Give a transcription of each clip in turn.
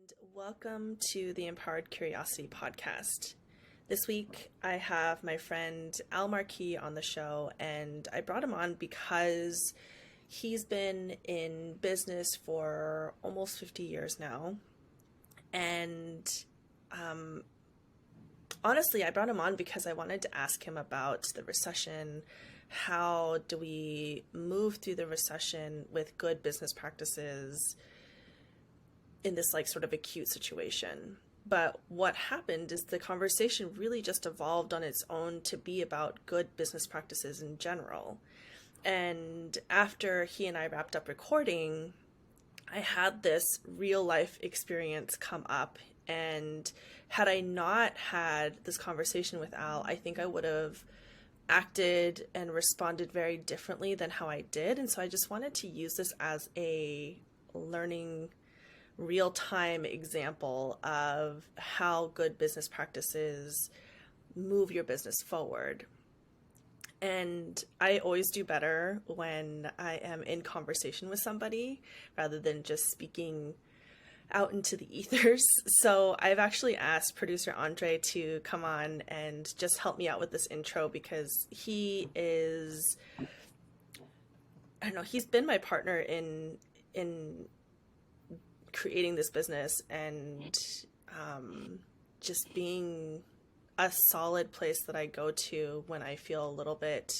And welcome to the Empowered Curiosity podcast. This week I have my friend Marquis on the show, and I brought him on because he's been in business for almost 50 years now. And honestly, I brought him on because I wanted to ask him about the recession. How do we move through the recession with good business practices in this sort of acute situation? But what happened is the conversation really just evolved on its own to be about good business practices in general. And after he and I wrapped up recording, I had this real life experience come up. And had I not had this conversation with Al, I think I would have acted and responded very differently than how I did. And so I just wanted to use this as a learning real-time example of how good business practices move your business forward. And I always do better when I am in conversation with somebody rather than just speaking out into the ethers. So I've actually asked producer Andre to come on and just help me out with this intro, because he is, I don't know, he's been my partner in creating this business and just being a solid place that I go to when I feel a little bit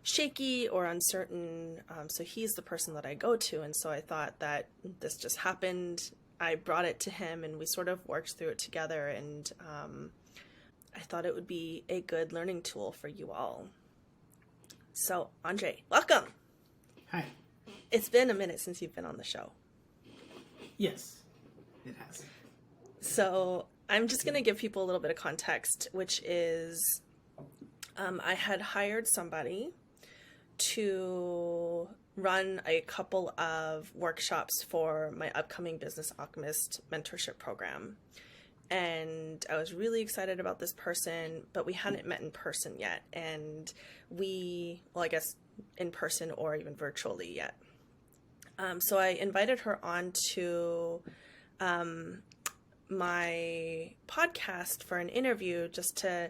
shaky or uncertain. So he's the person that I go to. And so I thought that this just happened. I brought it to him and we sort of worked through it together. And I thought it would be a good learning tool for you all. So Andre, welcome. Hi. It's been a minute since you've been on the show. Yes, it has. So I'm just going to give people a little bit of context, which is I had hired somebody to run a couple of workshops for my upcoming Business Alchemist mentorship program. And I was really excited about this person, but we hadn't met in person yet. And I guess in person or even virtually yet. So I invited her on to my podcast for an interview just to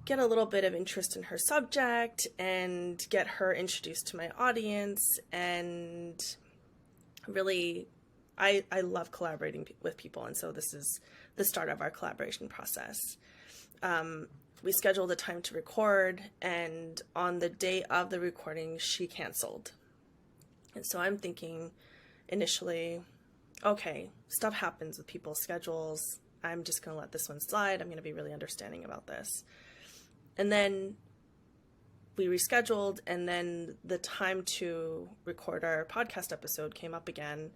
get a little bit of interest in her subject and get her introduced to my audience. And really, I love collaborating with people. And so this is the start of our collaboration process. We scheduled a time to record, and on the day of the recording, she canceled. And so I'm thinking initially, okay, stuff happens with people's schedules. I'm just going to let this one slide. I'm going to be really understanding about this. And then we rescheduled, and then the time to record our podcast episode came up again.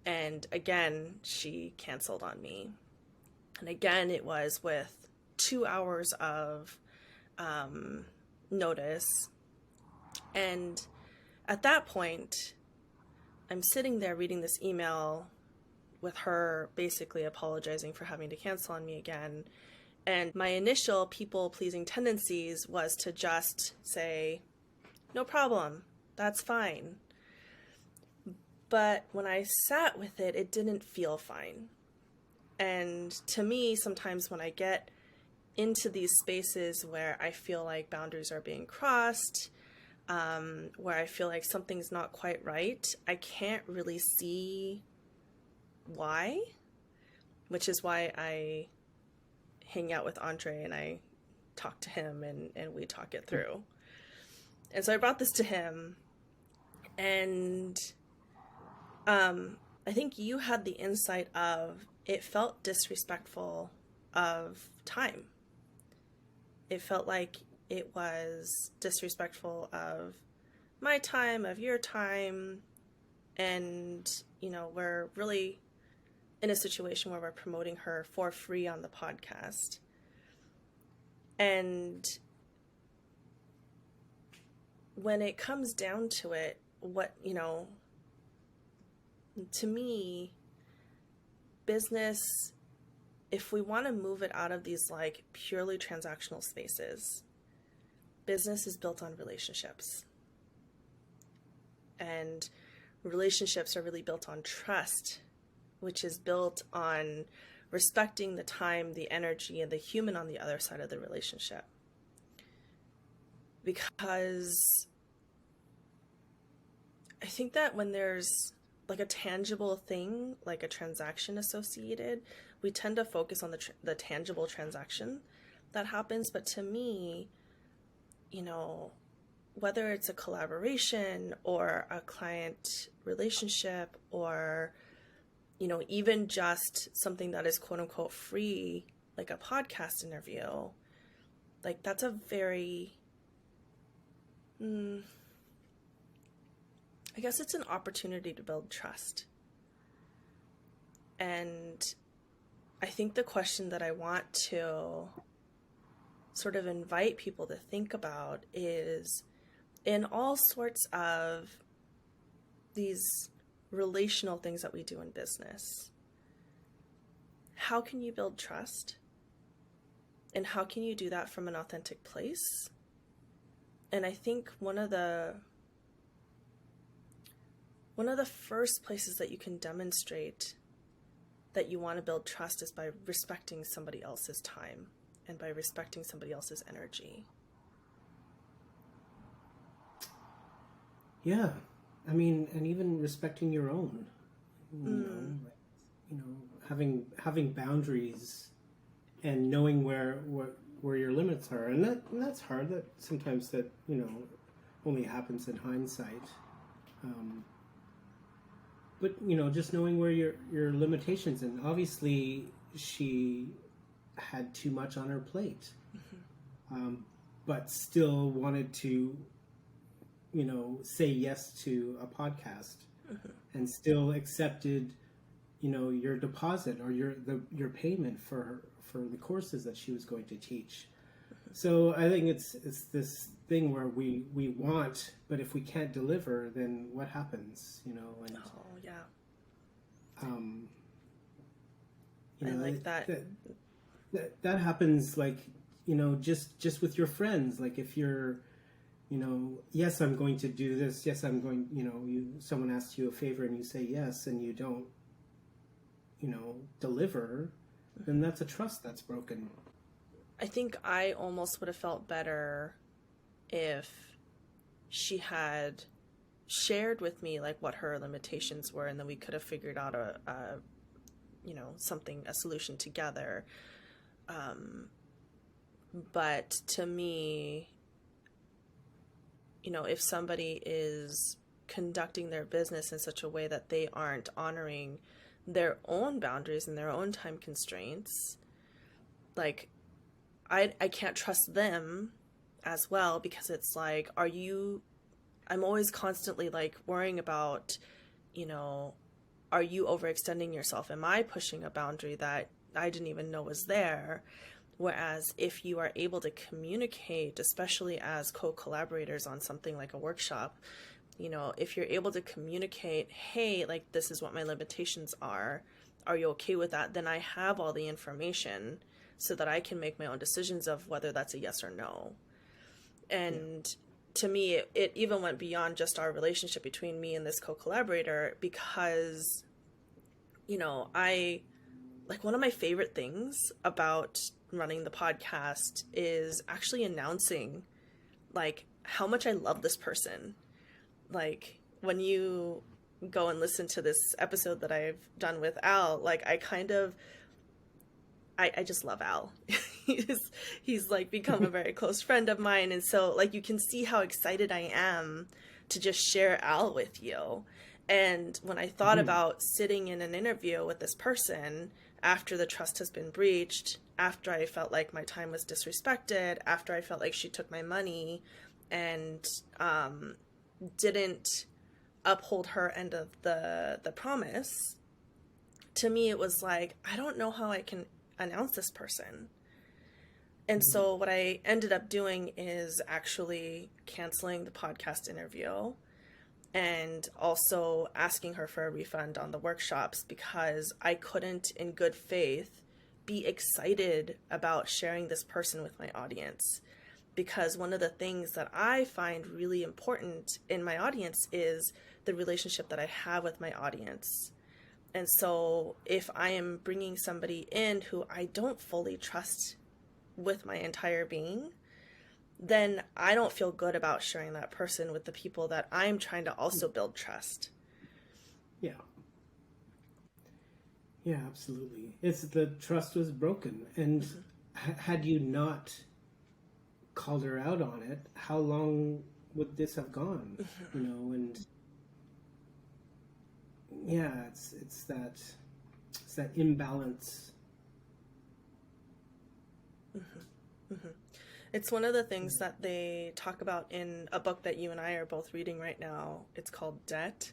And again, she canceled on me. And again, it was with 2 hours of notice. And at that point, I'm sitting there reading this email with her basically apologizing for having to cancel on me again. And my initial people-pleasing tendencies was to just say, no problem, that's fine. But when I sat with it, it didn't feel fine. And to me, sometimes when I get into these spaces where I feel like boundaries are being crossed, where I feel like something's not quite right, I can't really see why, which is why I hang out with Andre and I talk to him and we talk it through. And so I brought this to him, and I think you had the insight of it felt disrespectful of time. It felt like it was disrespectful of my time, of your time, and, we're really in a situation where we're promoting her for free on the podcast. And when it comes down to it, to me, business, if we want to move it out of these purely transactional spaces, business is built on relationships. And relationships are really built on trust which is built on respecting the time, the energy, and the human on the other side of the relationship. Because I think that when there's like a tangible thing, like a transaction associated, we tend to focus on the tangible transaction that happens. But to me, you know, whether it's a collaboration or a client relationship or, you know, even just something that is quote unquote free, like a podcast interview, like that's a very, I guess it's an opportunity to build trust. And I think the question that I want to sort of invite people to think about is, in all sorts of these relational things that we do in business, how can you build trust? And how can you do that from an authentic place? And I think one of the first places that you can demonstrate that you want to build trust is by respecting somebody else's time and by respecting somebody else's energy. Yeah, I mean, and even respecting your own, having boundaries and knowing where your limits are, and that's hard. That sometimes only happens in hindsight. But just knowing where your limitations, and obviously she had too much on her plate, but still wanted to say yes to a podcast, and still accepted your deposit or your payment for the courses that she was going to teach. So I think it's this thing where we want, but if we can't deliver, then what happens? And Oh yeah. I like that. That happens, like just with your friends. Like if you're yes, I'm going to do this. Yes, I'm going. Someone asks you a favor and you say yes, and you don't deliver, then that's a trust that's broken. I think I almost would have felt better if she had shared with me like what her limitations were, and then we could have figured out a solution together. But to me, if somebody is conducting their business in such a way that they aren't honoring their own boundaries and their own time constraints, like I can't trust them as well, because it's like, I'm always constantly like worrying about, are you overextending yourself? Am I pushing a boundary that I didn't even know was there? Whereas if you are able to communicate, especially as co-collaborators on something like a workshop, if you're able to communicate, hey, like this is what my limitations are you okay with that? Then I have all the information so that I can make my own decisions of whether that's a yes or no. And to me, it even went beyond just our relationship between me and this co-collaborator, because, one of my favorite things about running the podcast is actually announcing like how much I love this person. Like when you go and listen to this episode that I've done with Al, like I just love Al. he's like become a very close friend of mine. And so like you can see how excited I am to just share Al with you. And when I thought about sitting in an interview with this person after the trust has been breached, after I felt like my time was disrespected, after I felt like she took my money and didn't uphold her end of the promise, to me it was like, I don't know how I can announce this person. And so what I ended up doing is actually canceling the podcast interview and also asking her for a refund on the workshops, because I couldn't in good faith be excited about sharing this person with my audience. Because one of the things that I find really important in my audience is the relationship that I have with my audience. And so if I am bringing somebody in who I don't fully trust with my entire being, then I don't feel good about sharing that person with the people that I'm trying to also build trust. Yeah. Yeah, absolutely. It's the trust was broken. And had you not called her out on it, how long would this have gone? You know, and yeah, it's that imbalance. It's one of the things that they talk about in a book that you and I are both reading right now. It's called Debt.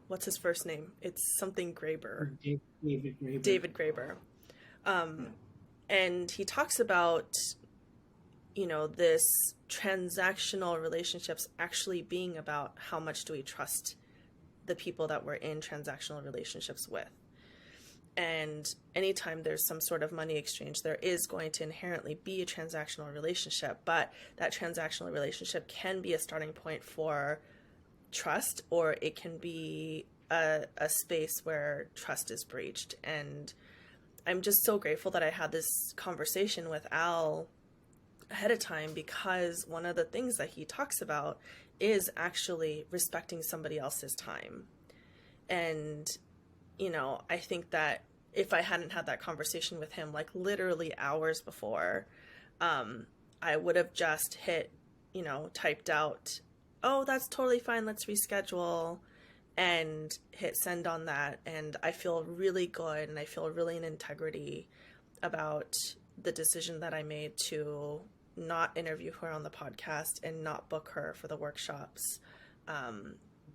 What's his first name? It's something Graeber. David Graeber. David Graeber. And he talks about, this transactional relationships actually being about how much do we trust the people that we're in transactional relationships with. And anytime there's some sort of money exchange, there is going to inherently be a transactional relationship, but that transactional relationship can be a starting point for trust, or it can be a space where trust is breached. And I'm just so grateful that I had this conversation with Al ahead of time, because one of the things that he talks about is actually respecting somebody else's time. And I think that if I hadn't had that conversation with him, like literally hours before, I would have just typed out, oh, that's totally fine, let's reschedule, and hit send on that. And I feel really good, and I feel really in integrity about the decision that I made to not interview her on the podcast and not book her for the workshops.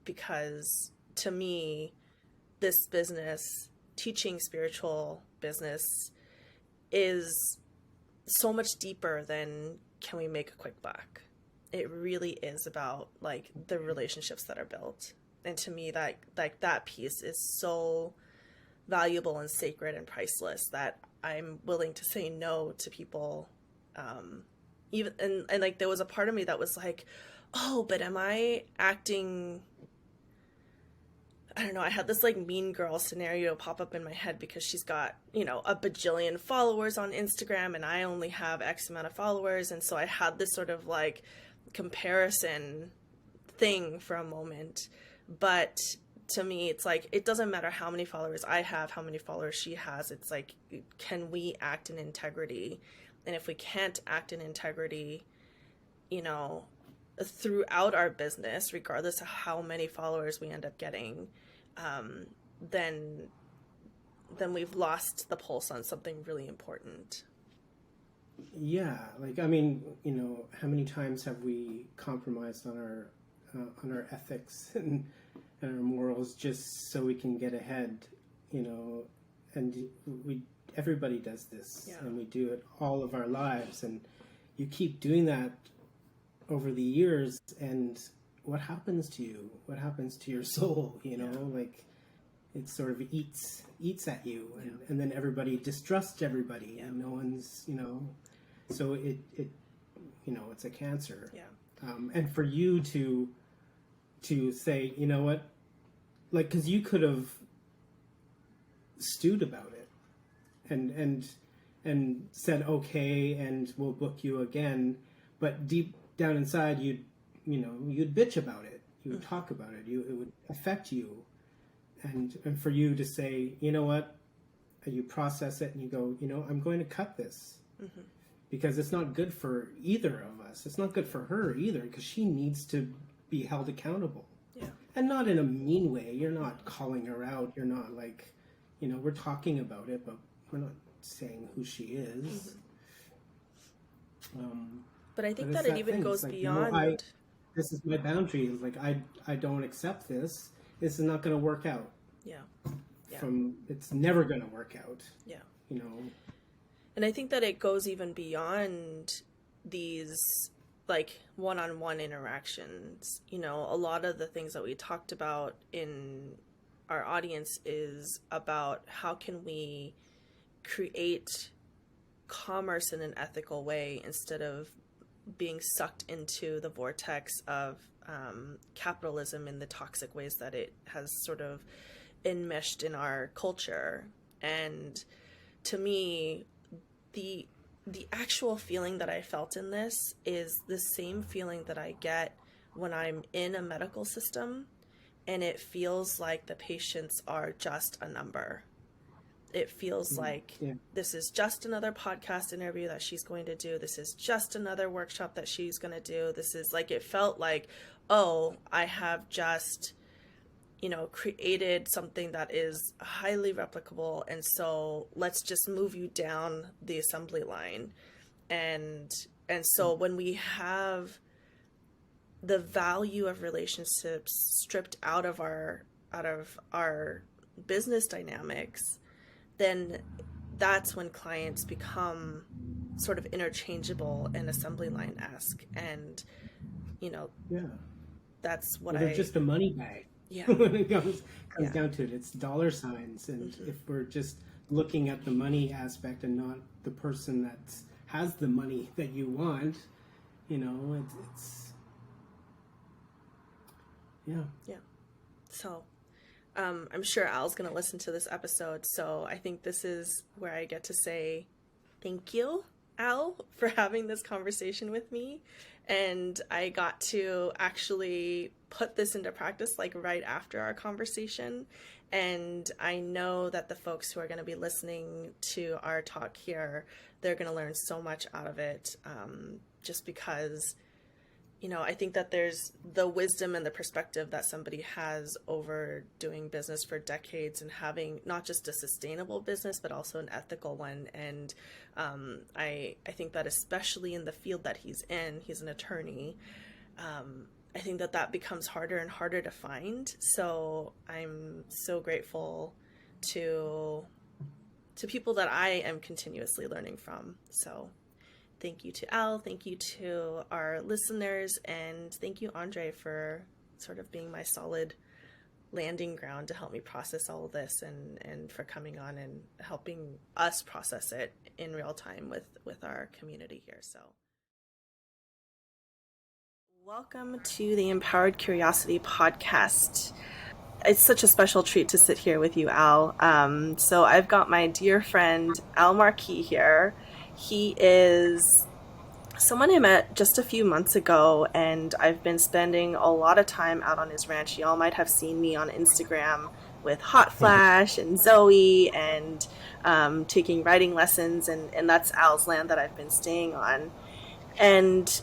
Because to me, this business, teaching spiritual business, is so much deeper than can we make a quick buck. It really is about like the relationships that are built. And to me, that piece is so valuable and sacred and priceless that I'm willing to say no to people. Even and like there was a part of me that was like, oh, but am I acting, I don't know, I had this like mean girl scenario pop up in my head because she's got, a bajillion followers on Instagram and I only have X amount of followers. And so I had this sort of like comparison thing for a moment. But to me, it's like, it doesn't matter how many followers I have, how many followers she has. It's like, can we act in integrity? And if we can't act in integrity, throughout our business, regardless of how many followers we end up getting, then we've lost the pulse on something really important. Yeah, like, I mean, how many times have we compromised on our ethics and our morals just so we can get ahead, and everybody does this, and we do it all of our lives, and you keep doing that over the years, and what happens to you? What happens to your soul? Like it sort of eats at you, and then everybody distrusts everybody, and no one's, so it it's a cancer. And for you to say, you know what, like, because you could have stewed about it and said okay, and we'll book you again, but deep down inside you'd bitch about it, you would talk about it, it would affect you, and for you to say, you know what, and you process it and you go, I'm going to cut this, because it's not good for either of us. It's not good for her either, because she needs to be held accountable. And not in a mean way. You're not calling her out. You're not like, we're talking about it, but we're not saying who she is. But I think that it even goes like, beyond. This is my boundary. Like, I don't accept this. This is not going to work out. It's never going to work out. And I think that it goes even beyond these like one-on-one interactions. A lot of the things that we talked about in our audience is about how can we create commerce in an ethical way instead of being sucked into the vortex of capitalism in the toxic ways that it has sort of enmeshed in our culture. And to me, the actual feeling that I felt in this is the same feeling that I get when I'm in a medical system and it feels like the patients are just a number. It feels like this is just another podcast interview that she's going to do. This is just another workshop that she's going to do. This is like, it felt like, oh, I have just, created something that is highly replicable. And so let's just move you down the assembly line. And so when we have the value of relationships stripped out of our business dynamics, then that's when clients become sort of interchangeable and assembly line-esque. And, that's what they're just a money bag. Yeah. When it comes down to it, it's dollar signs. And if we're just looking at the money aspect and not the person that has the money that you want, it's yeah. So I'm sure Al's going to listen to this episode, so I think this is where I get to say thank you, Al, for having this conversation with me. And I got to actually put this into practice like right after our conversation. And I know that the folks who are going to be listening to our talk here, they're going to learn so much out of it, just because I think that there's the wisdom and the perspective that somebody has over doing business for decades and having not just a sustainable business, but also an ethical one. And I think that especially in the field that he's in, he's an attorney, I think that becomes harder and harder to find. So I'm so grateful to people that I am continuously learning from. So thank you to Al, thank you to our listeners, and thank you, Andre, for sort of being my solid landing ground to help me process all of this, and for coming on and helping us process it in real time with our community here. So welcome to the Empowered Curiosity podcast. It's such a special treat to sit here with you, Al. So I've got my dear friend, Al Marquis here. He is someone I met just a few months ago, and I've been spending a lot of time out on his ranch. Y'all might have seen me on Instagram with Hot Flash and Zoe and taking writing lessons, and that's Al's land that I've been staying on. And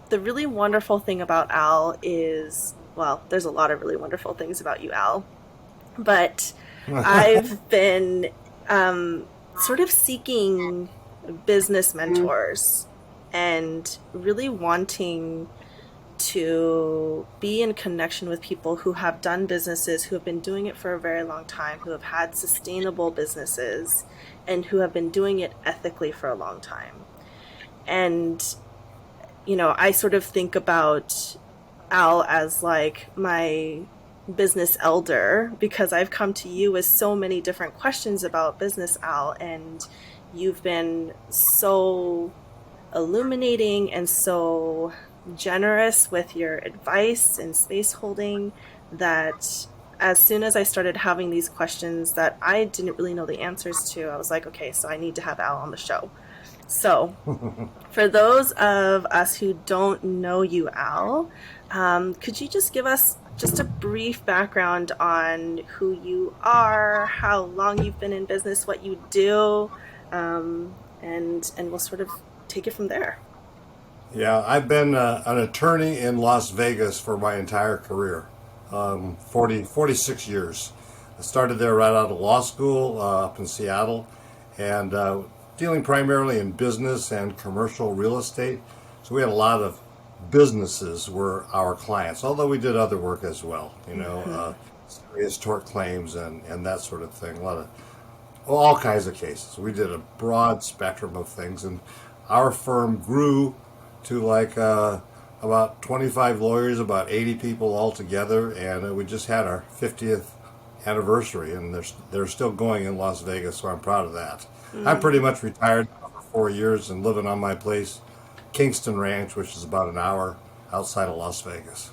the really wonderful thing about Al is, well, there's a lot of really wonderful things about you, Al, but I've been sort of seeking business mentors and really wanting to be in connection with people who have done businesses, who have been doing it for a very long time, who have had sustainable businesses, and who have been doing it ethically for a long time. And, I sort of think about Al as like my business elder, because I've come to you with so many different questions about business, Al, and you've been so illuminating and so generous with your advice and space holding that as soon as I started having these questions that I didn't really know the answers to, I was like, okay, so I need to have Al on the show. So for those of us who don't know you, Al, could you just give us just a brief background on who you are, how long you've been in business, what you do, and we'll sort of take it from there. Yeah, I've been an attorney in Las Vegas for my entire career, 46 years. I started there right out of law school up in Seattle, and dealing primarily in business and commercial real estate. So we had a lot of businesses were our clients, although we did other work as well, serious tort claims and that sort of thing, all kinds of cases. We did a broad spectrum of things, and our firm grew to like about 25 lawyers, about 80 people altogether, and we just had our 50th anniversary, and they're still going in Las Vegas, so I'm proud of that. I'm pretty much retired for 4 years and living on my place, Kingston Ranch, which is about an hour outside of Las Vegas.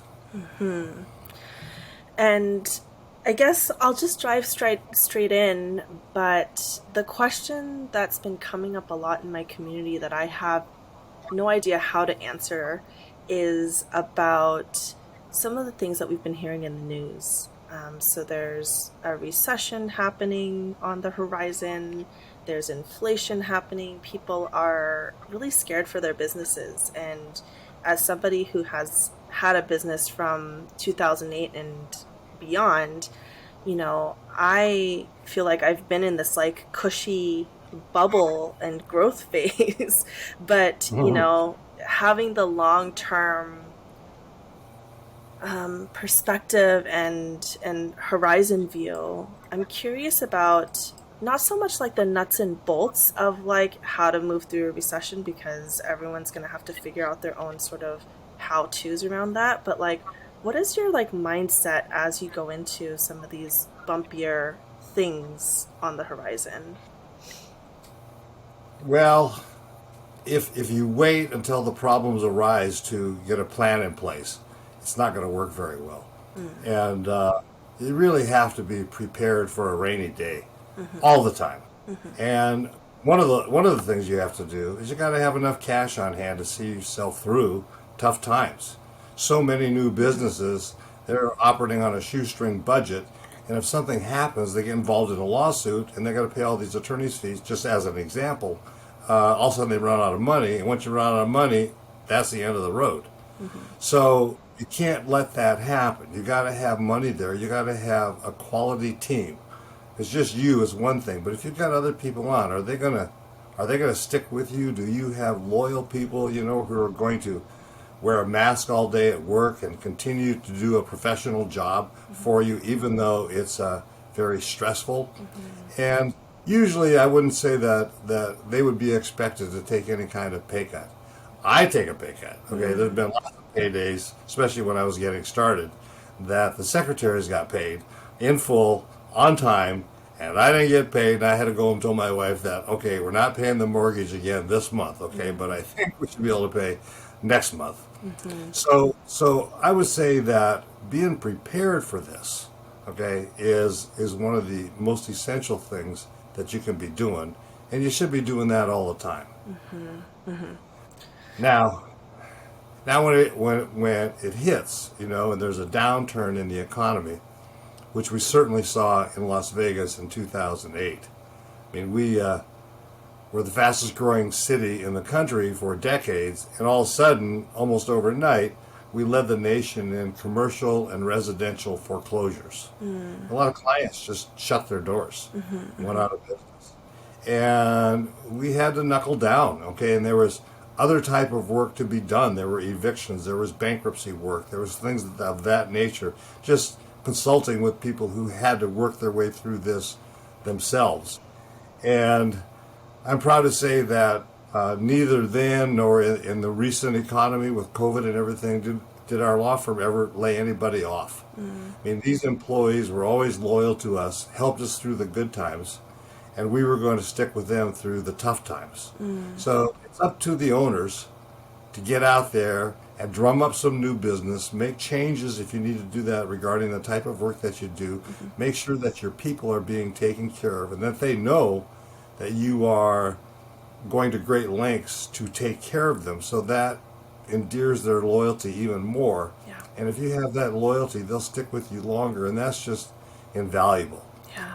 And I guess I'll just drive straight in, but the question that's been coming up a lot in my community that I have no idea how to answer is about some of the things that we've been hearing in the news. So there's a recession happening on the horizon. There's inflation happening. People are really scared for their businesses. And as somebody who has had a business from 2008 and beyond, I feel like I've been in this like cushy bubble and growth phase, but having the long term perspective and horizon view, I'm curious about not so much like the nuts and bolts of like how to move through a recession, because everyone's going to have to figure out their own sort of how to's around that, but like what is your like mindset as you go into some of these bumpier things on the horizon? Well, if you wait until the problems arise to get a plan in place, it's not going to work very well. And you really have to be prepared for a rainy day all the time. And one of the things you have to do is you got to have enough cash on hand to see yourself through tough times. So many new businesses, they're operating on a shoestring budget, and if something happens, they get involved in a lawsuit and they got to pay all these attorney's fees. Just as an example, all of a sudden they run out of money, and once you run out of money, that's the end of the road. So you can't let that happen. You got to have money there. You got to have a quality team. It's just you is one thing, but if you've got other people on, are they gonna stick with you? Do you have loyal people, who are going to wear a mask all day at work and continue to do a professional job for you, even though it's very stressful? And usually I wouldn't say that they would be expected to take any kind of pay cut. I take a pay cut. Okay, there's been lots of pay days, especially when I was getting started, that the secretaries got paid in full, on time, and I didn't get paid, and I had to go and tell my wife that, okay, we're not paying the mortgage again this month, okay, but I think we should be able to pay next month. So I would say that being prepared for this, okay, is one of the most essential things that you can be doing, and you should be doing that all the time. Now when it hits, and there's a downturn in the economy, which we certainly saw in Las Vegas in 2008. I mean, we were the fastest growing city in the country for decades, and all of a sudden, almost overnight, we led the nation in commercial and residential foreclosures. A lot of clients just shut their doors, went out of business. And we had to knuckle down, okay? And there was other type of work to be done. There were evictions, there was bankruptcy work, there was things of that nature, just consulting with people who had to work their way through this themselves. And I'm proud to say that neither then nor in the recent economy with COVID and everything did our law firm ever lay anybody off. I mean, these employees were always loyal to us, helped us through the good times, and we were going to stick with them through the tough times. So it's up to the owners to get out there and drum up some new business, make changes if you need to do that regarding the type of work that you do, make sure that your people are being taken care of, and that they know that you are going to great lengths to take care of them, so that endears their loyalty even more. And if you have that loyalty, they'll stick with you longer, and that's just invaluable.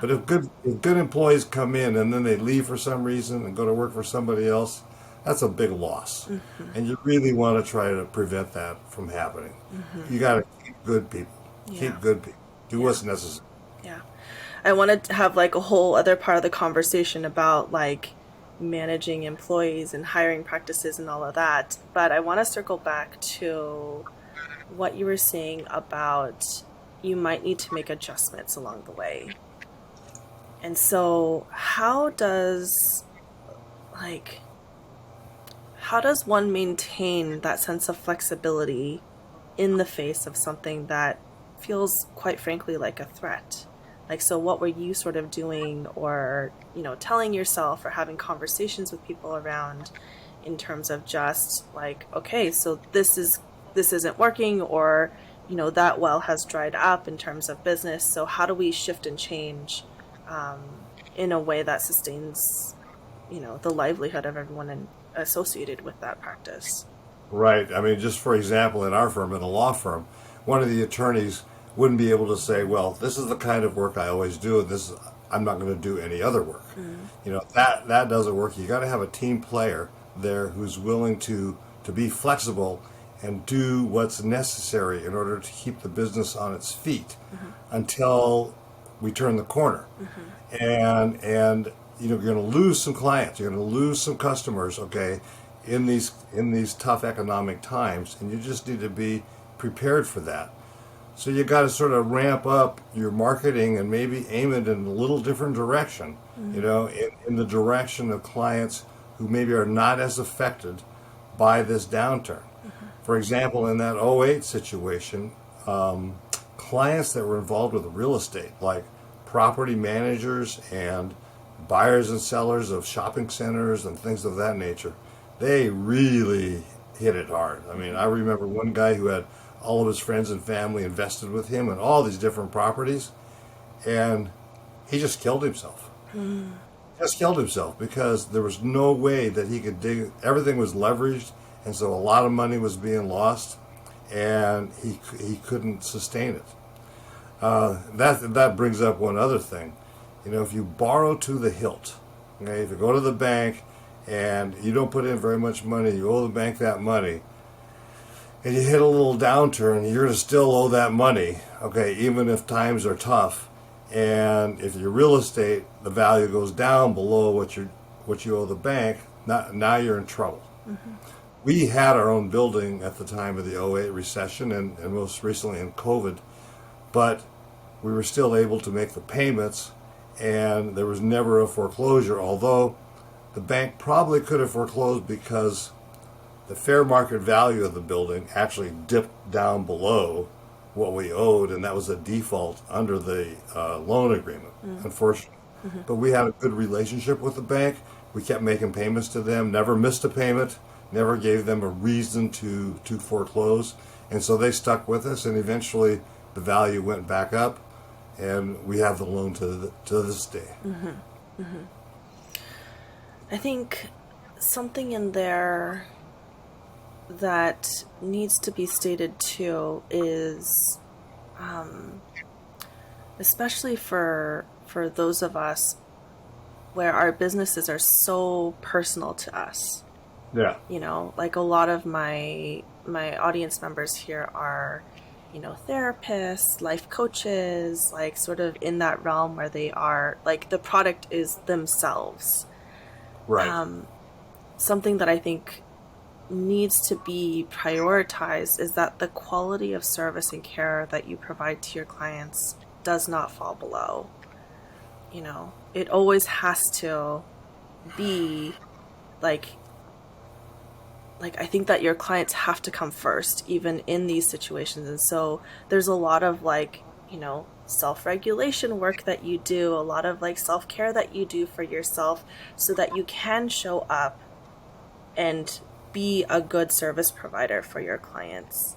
But if good employees come in and then they leave for some reason and go to work for somebody else, that's a big loss. And you really want to try to prevent that from happening. You got to keep good people. Keep good people. Do what's necessary. I wanted to have like a whole other part of the conversation about like managing employees and hiring practices and all of that. But I want to circle back to what you were saying about you might need to make adjustments along the way. And so how does one maintain that sense of flexibility in the face of something that feels quite frankly like a threat? Like, so what were you sort of doing or, telling yourself or having conversations with people around in terms of just like, okay, so this isn't working, or, that well has dried up in terms of business. So how do we shift and change in a way that sustains, the livelihood of everyone associated with that practice? Right. I mean, just for example, in our firm, in a law firm, one of the attorneys wouldn't be able to say, well, this is the kind of work I always do, and I'm not going to do any other work. That doesn't work. You got to have a team player there who's willing to be flexible and do what's necessary in order to keep the business on its feet until we turn the corner. And you're going to lose some clients, you're going to lose some customers, okay, in these tough economic times, and you just need to be prepared for that. So you got to sort of ramp up your marketing and maybe aim it in a little different direction, in the direction of clients who maybe are not as affected by this downturn. For example, in that '08 situation, clients that were involved with real estate, like property managers and buyers and sellers of shopping centers and things of that nature, they really hit it hard. I mean, I remember one guy who had all of his friends and family invested with him in all these different properties, and he just killed himself. Just killed himself because there was no way that he could dig. Everything was leveraged, and so a lot of money was being lost, and he couldn't sustain it. That brings up one other thing. If you borrow to the hilt, okay, if you go to the bank and you don't put in very much money, you owe the bank that money, and you hit a little downturn, you're going to still owe that money, okay, even if times are tough. And if your real estate, the value goes down below what you owe the bank, now you're in trouble. We had our own building at the time of the '08 recession and most recently in COVID, but we were still able to make the payments, and there was never a foreclosure, although the bank probably could have foreclosed because the fair market value of the building actually dipped down below what we owed, and that was a default under the loan agreement, unfortunately. But we had a good relationship with the bank. We kept making payments to them, never missed a payment, never gave them a reason to foreclose, and so they stuck with us, and eventually the value went back up, and we have the loan to this day. I think something in there that needs to be stated too is, especially for those of us where our businesses are so personal to us. Yeah. Like a lot of my audience members here are, therapists, life coaches, like sort of in that realm where they are like the product is themselves. Right. Something that I think needs to be prioritized is that the quality of service and care that you provide to your clients does not fall below. It always has to be like I think that your clients have to come first, even in these situations. And so there's a lot of self-regulation work that you do, a lot of self-care that you do for yourself so that you can show up and be a good service provider for your clients.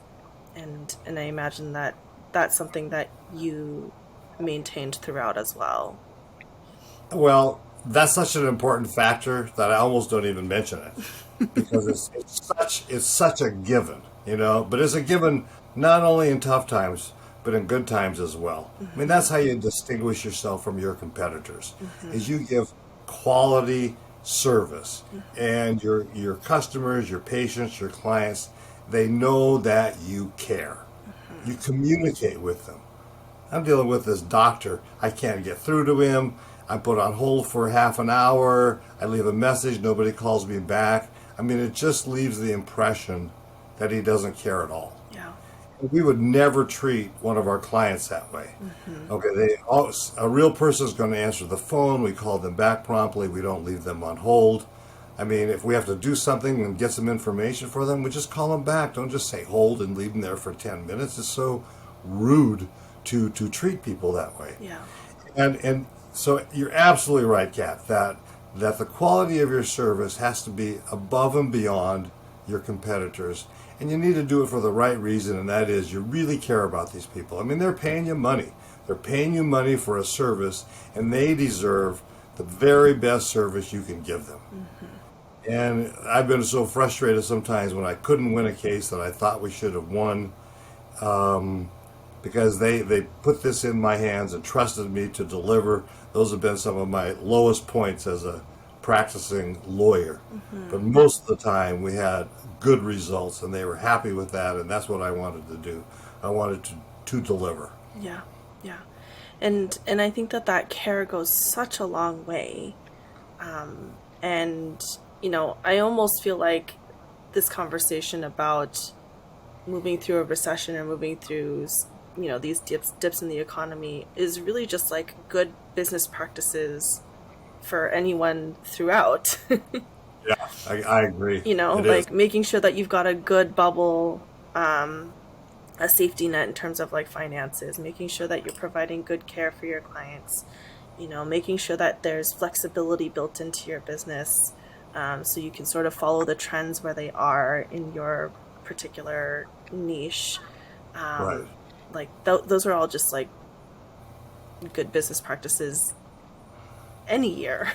And I imagine that that's something that you maintained throughout as well. Well, that's such an important factor that I almost don't even mention it because it's such a given, but it's a given not only in tough times, but in good times as well. I mean, that's how you distinguish yourself from your competitors, is you give quality service, and your customers, your patients, your clients, they know that you care. You communicate with them. I'm dealing with this doctor. I can't get through to him. I'm put on hold for half an hour. I leave a message. Nobody calls me back. I mean, it just leaves the impression that he doesn't care at all. Yeah. We would never treat one of our clients that way. Okay, a real person is going to answer the phone. We call them back promptly. We don't leave them on hold. I mean, if we have to do something and get some information for them, we just call them back. Don't just say hold and leave them there for 10 minutes. It's so rude to treat people that way. Yeah. And so you're absolutely right, Kat, that the quality of your service has to be above and beyond your competitors. And you need to do it for the right reason, and that is you really care about these people. I mean, they're paying you money. They're paying you money for a service, and they deserve the very best service you can give them. And I've been so frustrated sometimes when I couldn't win a case that I thought we should have won, because they put this in my hands and trusted me to deliver. Those have been some of my lowest points as a practicing lawyer. But most of the time we had good results, and they were happy with that, and that's what I wanted to do. I wanted to deliver. Yeah, yeah. And I think that care goes such a long way. And, I almost feel like this conversation about moving through a recession or moving through, these dips in the economy is really just like good business practices for anyone throughout. Yeah, I agree. Like making sure that you've got a good bubble, a safety net in terms of like finances, making sure that you're providing good care for your clients, making sure that there's flexibility built into your business, so you can sort of follow the trends where they are in your particular niche. Right. Like those are all just like good business practices any year.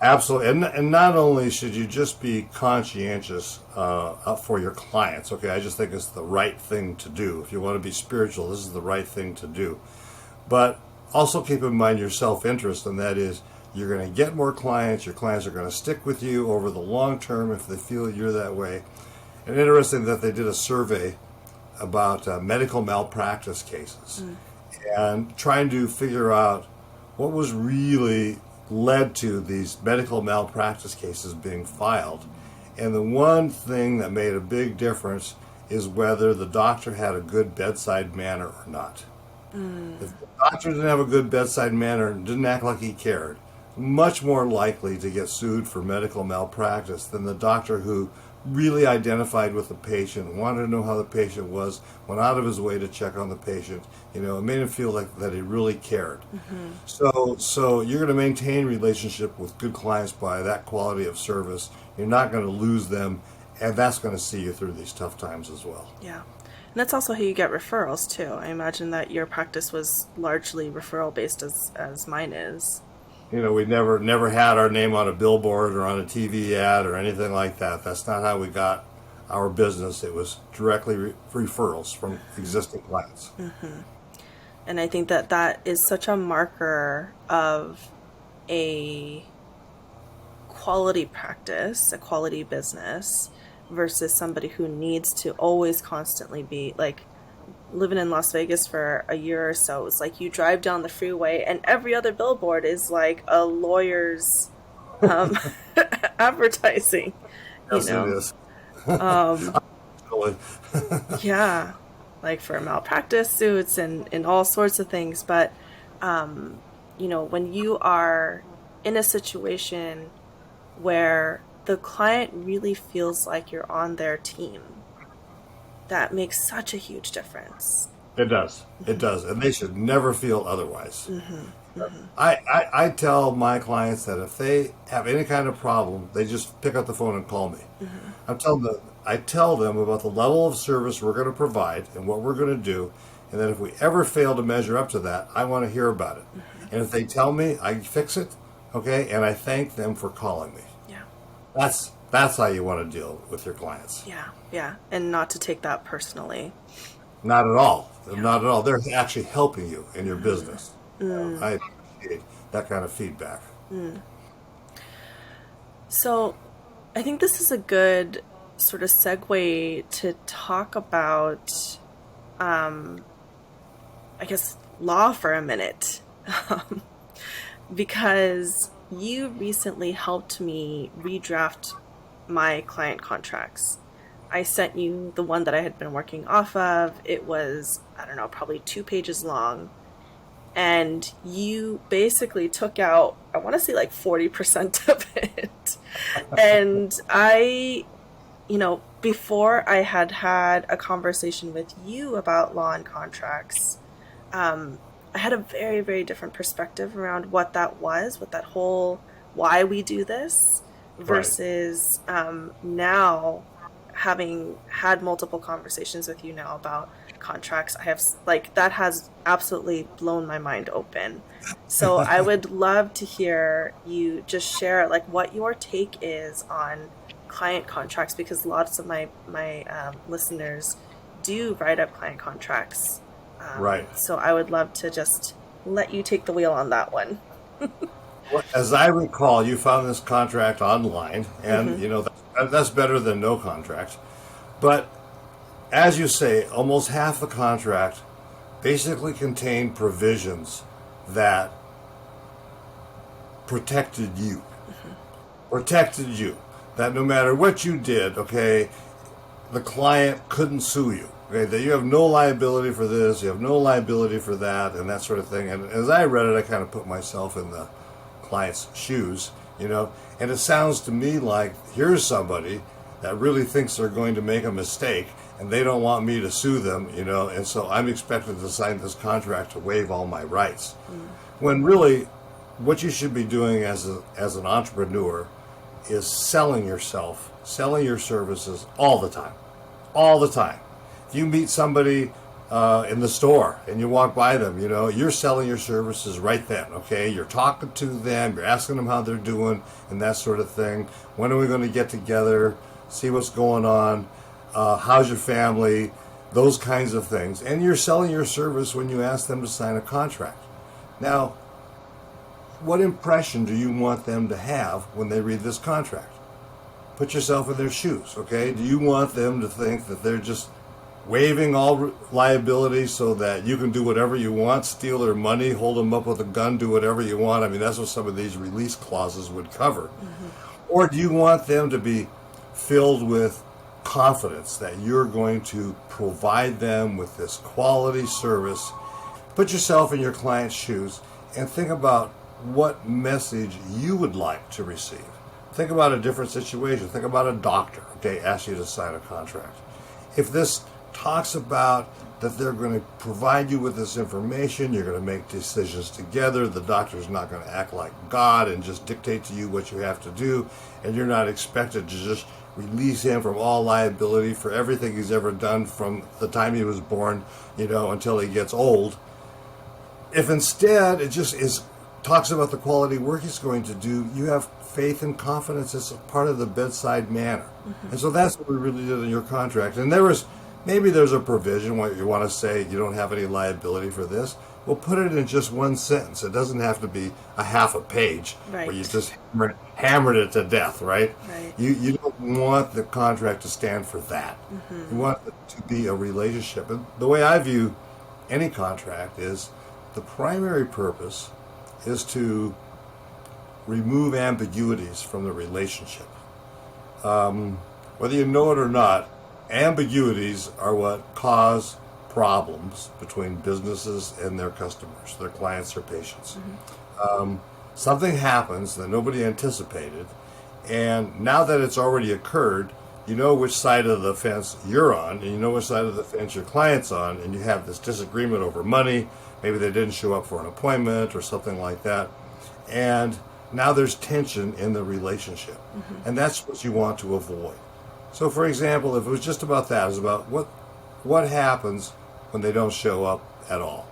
Absolutely, and not only should you just be conscientious for your clients. Okay, I just think it's the right thing to do. If you want to be spiritual, this is the right thing to do. But also keep in mind your self-interest, and that is you're going to get more clients. Your clients are going to stick with you over the long term if they feel you're that way. And interesting that they did a survey about medical malpractice cases and trying to figure out what was really led to these medical malpractice cases being filed. And the one thing that made a big difference is whether the doctor had a good bedside manner or not. If the doctor didn't have a good bedside manner and didn't act like he cared, much more likely to get sued for medical malpractice than the doctor who really identified with the patient, wanted to know how the patient was, went out of his way to check on the patient. It made him feel like that he really cared. So you're going to maintain relationship with good clients by that quality of service. You're not going to lose them, and that's going to see you through these tough times as well. Yeah. And that's also how you get referrals too. I imagine that your practice was largely referral based as mine is. We never had our name on a billboard or on a TV ad or anything like that. That's not how we got our business. It was directly referrals from existing clients. And I think that is such a marker of a quality practice, a quality business, versus somebody who needs to always constantly be like living in Las Vegas for a year or so. It's like you drive down the freeway and every other billboard is like a lawyer's advertising. Yes, it is. Yeah, like for malpractice suits and all sorts of things. But when you are in a situation where the client really feels like you're on their team, that makes such a huge difference. It does. It does. And they should never feel otherwise. I tell my clients that if they have any kind of problem, they just pick up the phone and call me. I tell them about the level of service we're going to provide and what we're going to do, and that if we ever fail to measure up to that, I want to hear about it. And if they tell me, I fix it, okay, and I thank them for calling me. Yeah. That's how you want to deal with your clients. Yeah, and not to take that personally. Not at all. Not at all. They're actually helping you in your business. I appreciate that kind of feedback. So I think this is a good sort of segue to talk about, I guess, law for a minute. Because you recently helped me redraft my client contracts. I sent you the one that I had been working off of. It was, I don't know, probably 2 pages long. And you basically took out, I want to say like 40% of it. And I, before I had a conversation with you about law and contracts, I had a very, very different perspective around what that was, what that whole, why we do this, versus now having had multiple conversations with you now about contracts, I have like that has absolutely blown my mind open. So I would love to hear you just share like what your take is on client contracts, because lots of my listeners do write up client contracts. Right. So I would love to just let you take the wheel on that one. Well, as I recall, you found this contract online, and that's better than no contract. But as you say, almost half the contract basically contained provisions that protected you. Protected you. That no matter what you did, okay, the client couldn't sue you. Okay, that you have no liability for this, you have no liability for that, and that sort of thing. And as I read it, I kind of put myself in the client's shoes, and it sounds to me like here's somebody that really thinks they're going to make a mistake and they don't want me to sue them, and so I'm expected to sign this contract to waive all my rights. When really what you should be doing as an entrepreneur is selling yourself, selling your services all the time. All the time. If you meet somebody in the store and you walk by them, you're selling your services right then, okay? You're talking to them, you're asking them how they're doing and that sort of thing. When are we going to get together, see what's going on, how's your family, those kinds of things. And you're selling your service when you ask them to sign a contract. Now, what impression do you want them to have when they read this contract? Put yourself in their shoes, okay? Do you want them to think that they're just waiving all liability so that you can do whatever you want, steal their money, hold them up with a gun, do whatever you want? I mean, that's what some of these release clauses would cover. Or do you want them to be filled with confidence that you're going to provide them with this quality service? Put yourself in your client's shoes and think about what message you would like to receive. Think about a different situation. Think about a doctor, okay, asks you to sign a contract. If this talks about that they're going to provide you with this information, you're going to make decisions together, the doctor's not going to act like God and just dictate to you what you have to do, and you're not expected to just release him from all liability for everything he's ever done from the time he was born, until he gets old. If instead it just talks about the quality work he's going to do, you have faith and confidence as a part of the bedside manner. And so that's what we really did in your contract. And maybe there's a provision where you want to say you don't have any liability for this. Well, put it in just one sentence. It doesn't have to be a half a page where you just hammered it to death, right? You don't want the contract to stand for that. You want it to be a relationship. And the way I view any contract is the primary purpose is to remove ambiguities from the relationship. Whether you know it or not, ambiguities are what cause problems between businesses and their customers, their clients or patients. Something happens that nobody anticipated, and now that it's already occurred, you know which side of the fence you're on, and you know which side of the fence your client's on, and you have this disagreement over money. Maybe they didn't show up for an appointment or something like that. And now there's tension in the relationship. And that's what you want to avoid. So for example, if it was just about that, it's about what happens when they don't show up at all.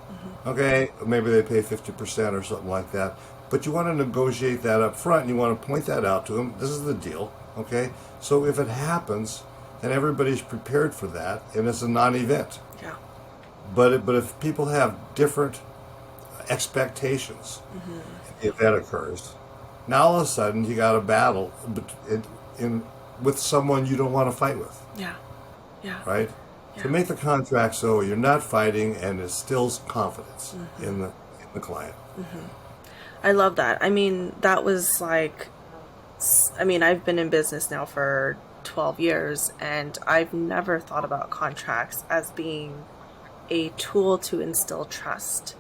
Okay, maybe they pay 50% or something like that. But you want to negotiate that up front, and you want to point that out to them. This is the deal, okay? So if it happens, then everybody's prepared for that, and it's a non-event. Yeah. But if people have different expectations, if that occurs, now all of a sudden you got a battle with someone you don't want to fight with. Yeah. Yeah. Right? Yeah. To make the contract so you're not fighting and it instills confidence in the client. I love that. I mean, that was like, I've been in business now for 12 years, and I've never thought about contracts as being a tool to instill trust.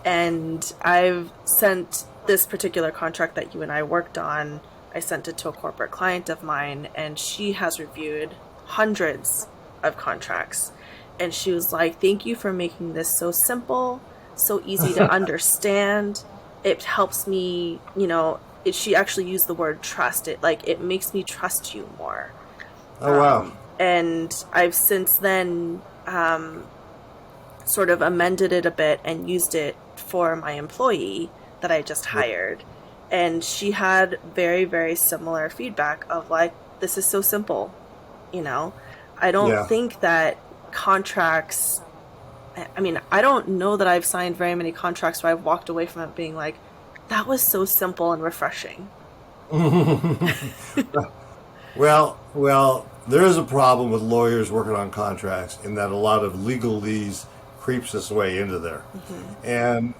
And I've sent this particular contract that you and I worked on, I sent it to a corporate client of mine, and she has reviewed hundreds of contracts. And she was like, thank you for making this so simple, so easy to understand. It helps me, she actually used the word trust. It makes me trust you more. Oh, wow. And I've since then sort of amended it a bit and used it for my employee that I just hired. And she had very, very similar feedback of like, this is so simple, you know? I don't Yeah. think that contracts, I mean, I don't know that I've signed very many contracts where I've walked away from it being like, that was so simple and refreshing. Well, there is a problem with lawyers working on contracts in that a lot of legalese creeps its way into there. And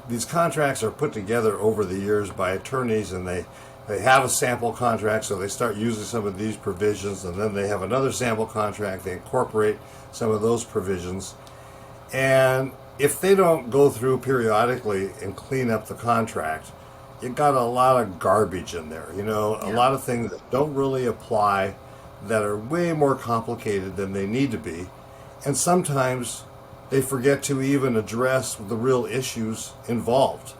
these contracts are put together over the years by attorneys, and they have a sample contract, so they start using some of these provisions, and then they have another sample contract, they incorporate some of those provisions. And if they don't go through periodically and clean up the contract, you got a lot of garbage in there, you know, a lot of things that don't really apply, that are way more complicated than they need to be. And sometimes they forget to even address the real issues involved.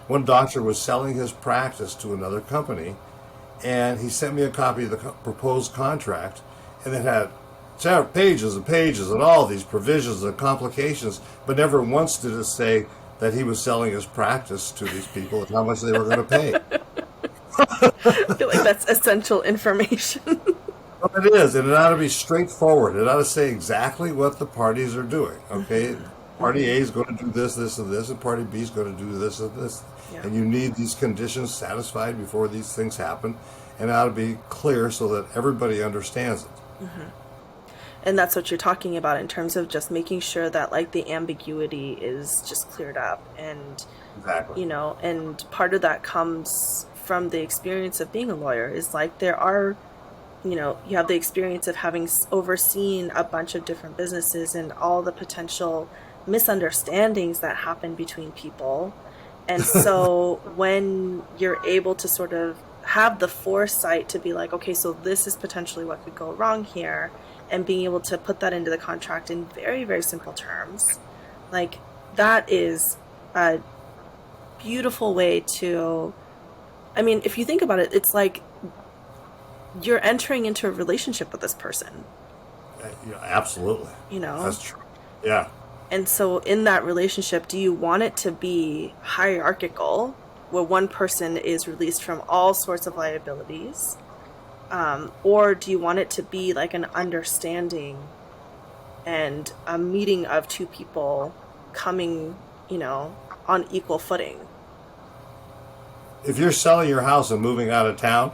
One doctor was selling his practice to another company, and he sent me a copy of the proposed contract, and it had several pages and pages and all these provisions and complications, but never once did it say that he was selling his practice to these people and how much they were going to pay. I feel like that's essential information. Well, it is, and it ought to be straightforward. It ought to say exactly what the parties are doing. Okay, Party A is going to do this, this, and this, and Party B is going to do this and this. Yeah. And you need these conditions satisfied before these things happen, and it ought to be clear so that everybody understands it. And that's what you're talking about in terms of just making sure that like the ambiguity is just cleared up. And Exactly. you know, and part of that comes from the experience of being a lawyer is like there are, you know, you have the experience of having overseen a bunch of different businesses and all the potential misunderstandings that happen between people. And so when you're able to sort of have the foresight to be like, okay, so this is potentially what could go wrong here, and being able to put that into the contract in very, very simple terms, like that is a beautiful way to, I mean, if you think about it, it's like you're entering into a relationship with this person, Yeah, absolutely. you know? That's true. Yeah. And so in that relationship, do you want it to be hierarchical, where one person is released from all sorts of liabilities? Or do you want it to be like an understanding and a meeting of two people coming, you know, on equal footing? If you're selling your house and moving out of town,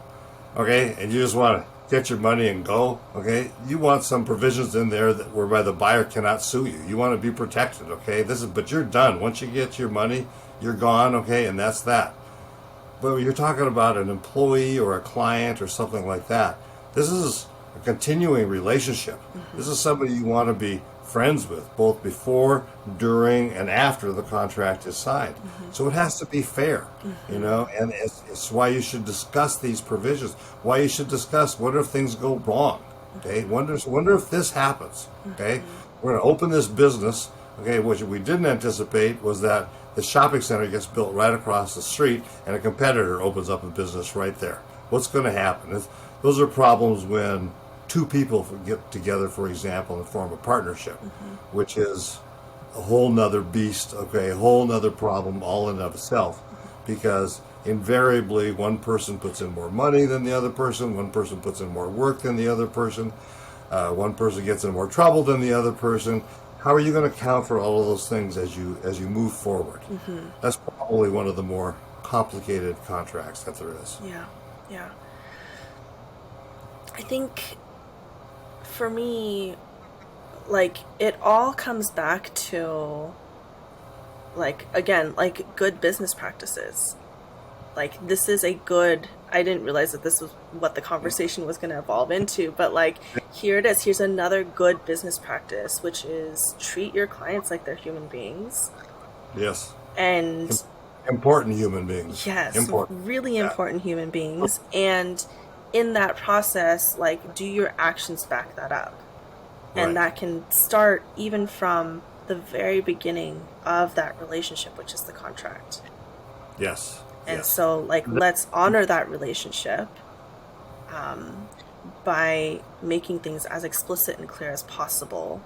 okay, and you just want to get your money and go, okay, you want some provisions in there that whereby the buyer cannot sue you. You want to be protected, okay? But you're done. Once you get your money, you're gone, okay, and that's that. But when you're talking about an employee or a client or something like that, this is a continuing relationship. This is somebody you want to be friends with, both before, during, and after the contract is signed. So it has to be fair, you know, and it's why you should discuss these provisions, why you should discuss what if things go wrong, okay? Wonder if this happens, okay? We're going to open this business, okay? What we didn't anticipate was that the shopping center gets built right across the street and a competitor opens up a business right there. What's going to happen? Those are problems when two people get together, for example, and form a partnership, which is a whole nother beast, okay, a whole nother problem all in of itself, because invariably one person puts in more money than the other person, one person puts in more work than the other person, one person gets in more trouble than the other person. How are you going to account for all of those things as you move forward? That's probably one of the more complicated contracts that there is. Yeah. I think for me, like, it all comes back to, like, again, like, good business practices. Like, this is a good, I didn't realize that this was what the conversation was going to evolve into, but, like, here it is. Here's another good business practice, which is treat your clients like they're human beings. Yes. And important human beings. yes, Important. really important human beings. And in that process, like, do your actions back that up? And Right. that can start even from the very beginning of that relationship, which is the contract. Yes. And Yes. so, like, let's honor that relationship. by making things as explicit and clear as possible?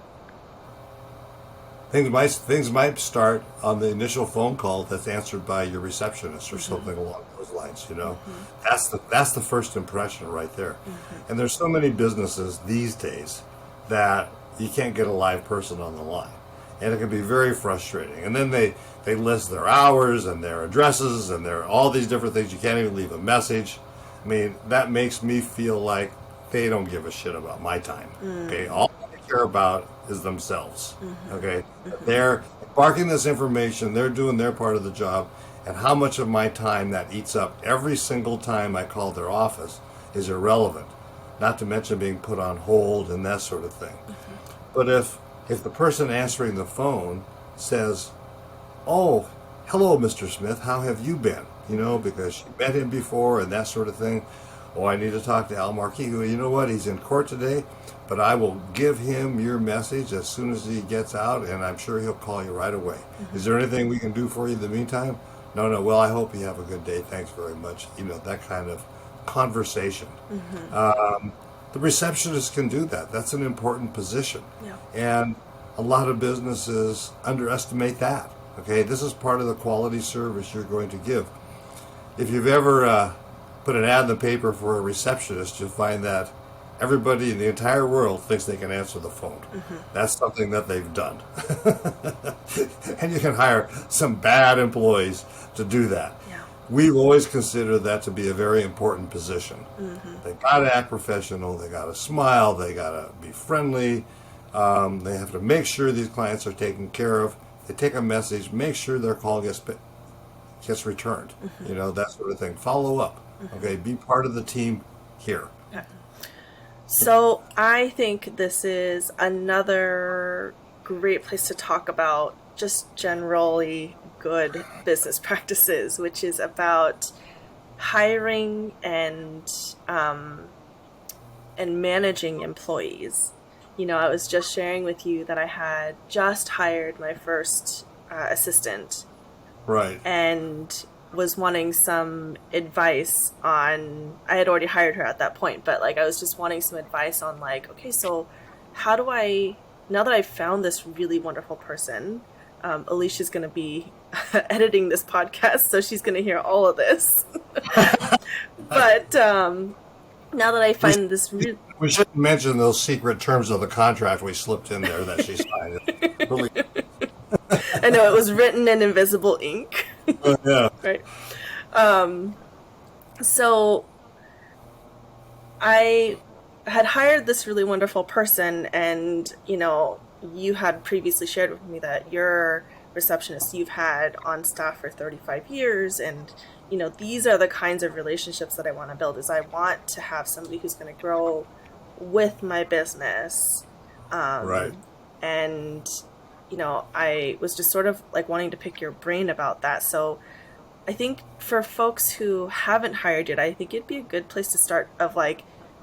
Things might start on the initial phone call that's answered by your receptionist or something along those lines. That's the first impression right there. And there's so many businesses these days that you can't get a live person on the line, and it can be very frustrating. And then they list their hours and their addresses and their all these different things. You can't even leave a message. I mean, that makes me feel like they don't give a shit about my time. Okay, all they care about is themselves. Okay, they're barking this information. They're doing their part of the job, and how much of my time that eats up every single time I call their office is irrelevant. Not to mention being put on hold and that sort of thing. But if the person answering the phone says, "Oh, hello, Mr. Smith, how have you been?" Because she met him before and that sort of thing. "Oh, I need to talk to Al Marquis. Well, you know what? He's in court today, but I will give him your message as soon as he gets out, and I'm sure he'll call you right away. Is there anything we can do for you in the meantime?" No. Well, I hope you have a good day. Thanks very much. That kind of conversation. The receptionist can do that. That's an important position. Yeah. And a lot of businesses underestimate that. Okay, this is part of the quality service you're going to give. If you've ever put an ad in the paper for a receptionist, you'll find that everybody in the entire world thinks they can answer the phone. That's something that they've done. And you can hire some bad employees to do that. Yeah. We've always considered that to be a very important position. They got to act professional. They got to smile. They got to be friendly. They have to make sure these clients are taken care of. They take a message, make sure their call gets returned. That sort of thing. Follow up. Okay, be part of the team here. Okay. So I think this is another great place to talk about just generally good business practices, which is about hiring and managing employees. I was just sharing with you that I had just hired my first assistant, right, and was wanting some advice on. I had already hired her at that point, but I was just wanting some advice on okay, so how do I, now that I've found this really wonderful person, Alicia's going to be editing this podcast, so she's going to hear all of this. But now that I find this we shouldn't mention those secret terms of the contract we slipped in there that she signed. Really... I know, it was written in invisible ink. Yeah. Right. So I had hired this really wonderful person, and you had previously shared with me that your receptionist you've had on staff for 35 years, and these are the kinds of relationships that I want to build. Is I want to have somebody who's going to grow with my business, right. And I was just sort of wanting to pick your brain about that. So I think for folks who haven't hired yet, I think it'd be a good place to start of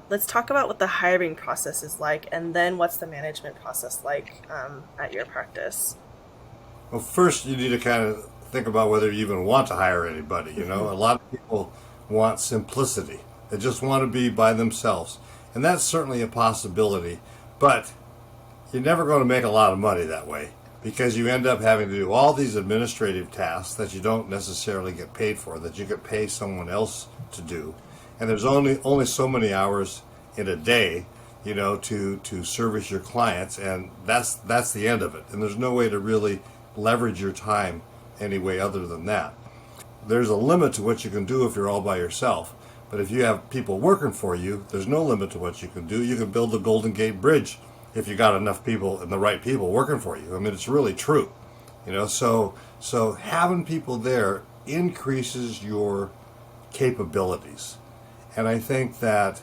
let's talk about what the hiring process is like, and then what's the management process like at your practice. Well, first you need to kind of think about whether you even want to hire anybody. A lot of people want simplicity. They just want to be by themselves. And that's certainly a possibility, but you're never going to make a lot of money that way, because you end up having to do all these administrative tasks that you don't necessarily get paid for, that you could pay someone else to do. And there's only so many hours in a day, to service your clients, and that's the end of it. And there's no way to really leverage your time any way other than that. There's a limit to what you can do if you're all by yourself. But if you have people working for you, there's no limit to what you can do. You can build the Golden Gate Bridge if you got enough people and the right people working for you. I mean, it's really true. So having people there increases your capabilities. And I think that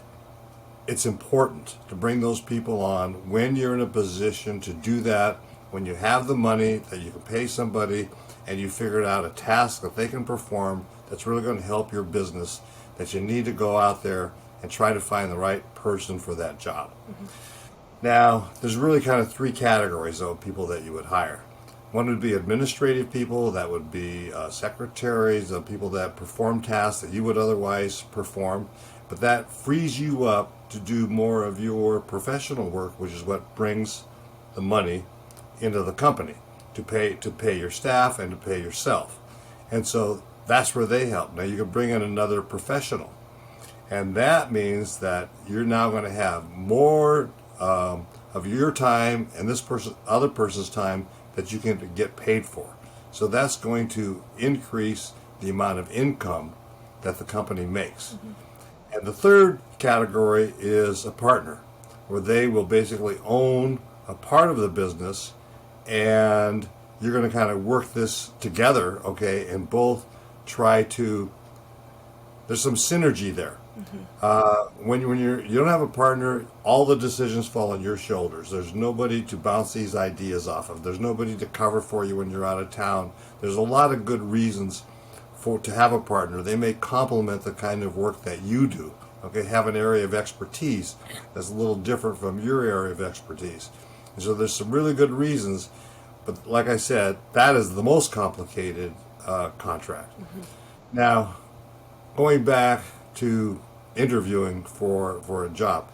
it's important to bring those people on when you're in a position to do that, when you have the money that you can pay somebody and you figured out a task that they can perform that's really going to help your business, that you need to go out there and try to find the right person for that job. Now, there's really kind of three categories of people that you would hire. One would be administrative people, that would be secretaries, people that perform tasks that you would otherwise perform, but that frees you up to do more of your professional work, which is what brings the money into the company to pay your staff and to pay yourself. And so that's where they help. Now you can bring in another professional, and that means that you're now going to have more of your time and other person's time that you can get paid for. So that's going to increase the amount of income that the company makes. Mm-hmm. And the third category is a partner, where they will basically own a part of the business, and you're going to kind of work this together, okay, and both try to, there's some synergy there. Mm-hmm. When you don't have a partner, all the decisions fall on your shoulders. There's nobody to bounce these ideas off of. There's nobody to cover for you when you're out of town. There's a lot of good reasons to have a partner. They may complement the kind of work that you do. Okay, have an area of expertise that's a little different from your area of expertise. And so there's some really good reasons, but like I said, that is the most complicated contract. Mm-hmm. Now, going back to interviewing for a job,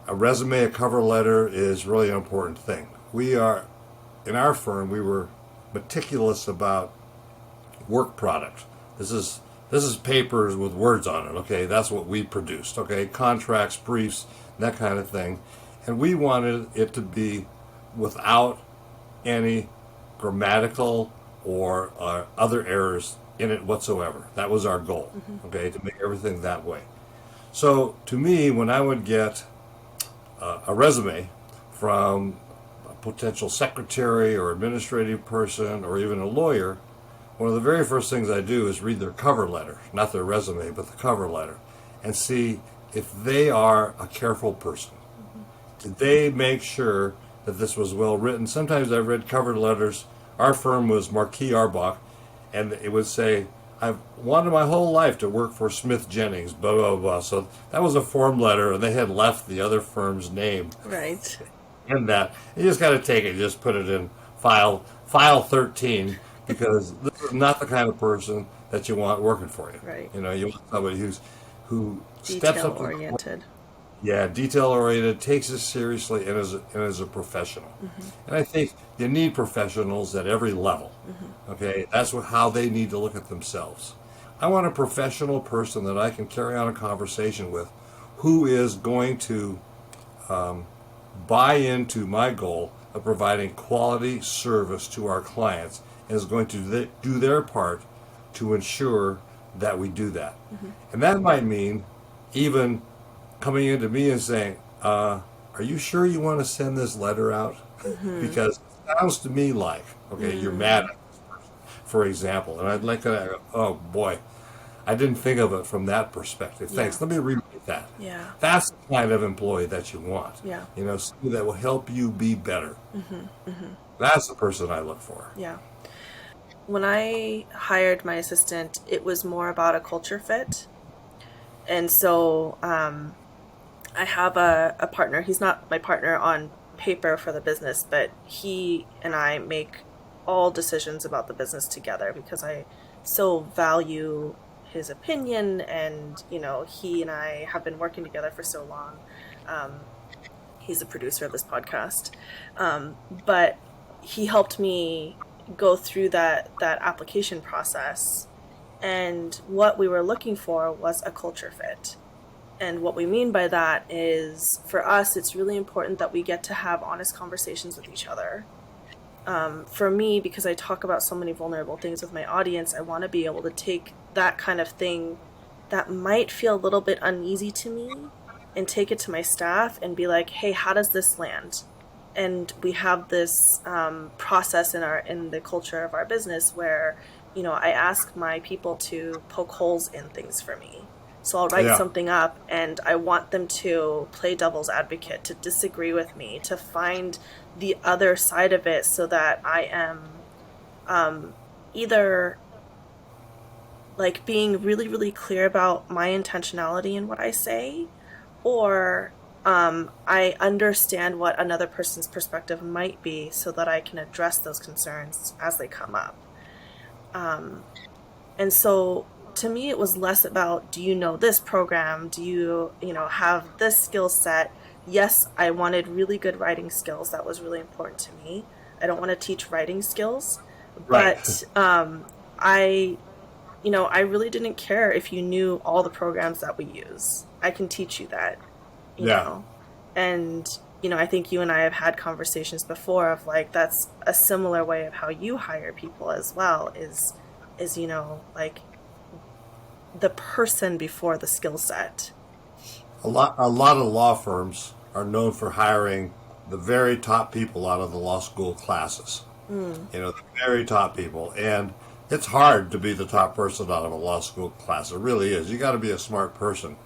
a resume, a cover letter is really an important thing. In our firm, we were meticulous about work product. This is papers with words on it, okay? That's what we produced, okay? Contracts, briefs, that kind of thing. And we wanted it to be without any grammatical or other errors in it whatsoever. That was our goal, mm-hmm. okay, to make everything that way. So to me, when I would get a resume from a potential secretary or administrative person or even a lawyer, one of the very first things I do is read their cover letter, not their resume, but the cover letter, and see if they are a careful person. Mm-hmm. Did they make sure that this was well written? Sometimes I've read cover letters. Our firm was Marquis, and it would say, I've wanted my whole life to work for Smith Jennings, blah, blah, blah. So that was a form letter, and they had left the other firm's name. Right. In that. You just got to take it, just put it in file 13, because this is not the kind of person that you want working for you. Right. You know, you want somebody who steps up. Detail-oriented. Yeah, detail-oriented, takes it seriously, and is a professional. Mm-hmm. And I think you need professionals at every level. Mm-hmm. Okay, that's how they need to look at themselves. I want a professional person that I can carry on a conversation with, who is going to buy into my goal of providing quality service to our clients, and is going to do their part to ensure that we do that. Mm-hmm. And that might mean even coming into me and saying, are you sure you want to send this letter out? Mm-hmm. Because it sounds to me like, okay, you're mad at this person, for example. And I'd like to, oh boy, I didn't think of it from that perspective. Thanks. Let me rewrite that. Yeah. That's the kind of employee that you want. Yeah. You know, somebody that will help you be better. Mm-hmm. Mm-hmm. That's the person I look for. Yeah. When I hired my assistant, it was more about a culture fit. And so, I have a partner. He's not my partner on paper for the business, but he and I make all decisions about the business together because I so value his opinion, and you know, he and I have been working together for so long. He's a producer of this podcast, but he helped me go through that application process, and what we were looking for was a culture fit. And what we mean by that is, for us, it's really important that we get to have honest conversations with each other. For me, because I talk about so many vulnerable things with my audience, I want to be able to take that kind of thing that might feel a little bit uneasy to me and take it to my staff and be like, hey, how does this land? And we have this process in the culture of our business where, you know, I ask my people to poke holes in things for me. So I'll write something up, and I want them to play devil's advocate, to disagree with me, to find the other side of it, so that I am either like being really, really clear about my intentionality in what I say, or I understand what another person's perspective might be so that I can address those concerns as they come up. And so to me, it was less about, do you know this program? Do you know, have this skill set? Yes, I wanted really good writing skills. That was really important to me. I don't want to teach writing skills, Right. but I really didn't care if you knew all the programs that we use. I can teach you that, you Yeah. know. And I think you and I have had conversations before of like that's a similar way of how you hire people as well is like the person before the skill set. A lot of law firms are known for hiring the very top people out of the law school classes. The very top people. And it's hard to be the top person out of a law school class. It really is. You got to be a smart person.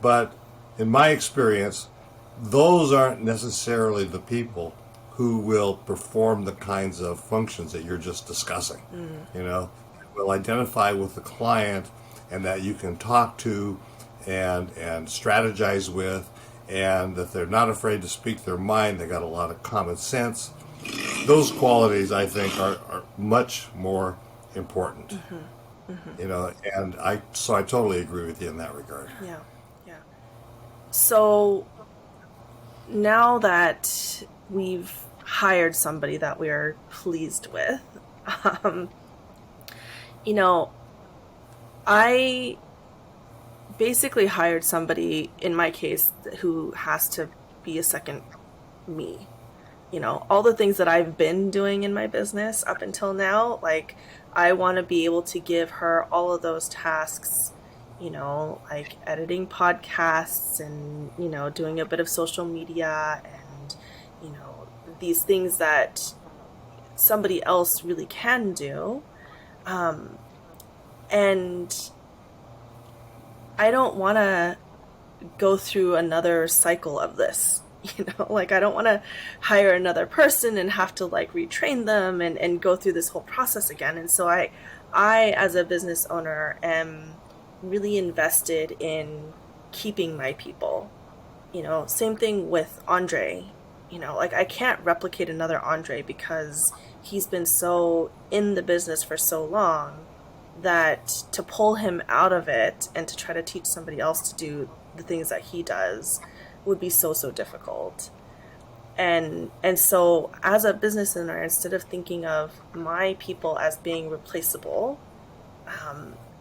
But in my experience, those aren't necessarily the people who will perform the kinds of functions that you're just discussing. Will identify with the client and that you can talk to and strategize with, and that they're not afraid to speak their mind. They got a lot of common sense. Those qualities, I think, are much more important. And I totally agree with you in that regard. Yeah. Yeah. So now that we've hired somebody that we're pleased with, um, I basically hired somebody, in my case, who has to be a second me. All the things that I've been doing in my business up until now, like I want to be able to give her all of those tasks, like editing podcasts and, doing a bit of social media and, these things that somebody else really can do. And I don't want to go through another cycle of this, like I don't want to hire another person and have to like retrain them and go through this whole process again. And so I as a business owner am really invested in keeping my people. Same thing with Andre. Like I can't replicate another Andre because he's been so in the business for so long that to pull him out of it and to try to teach somebody else to do the things that he does would be so difficult. And so as a business owner, instead of thinking of my people as being replaceable,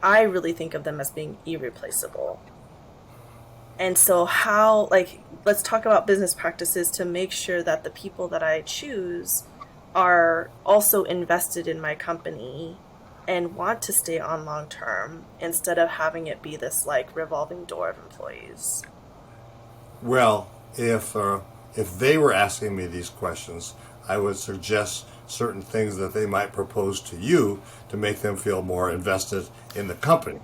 I really think of them as being irreplaceable. And so how, like, let's talk about business practices to make sure that the people that I choose are also invested in my company and want to stay on long term instead of having it be this like revolving door of employees. Well, if they were asking me these questions, I would suggest certain things that they might propose to you to make them feel more invested in the company.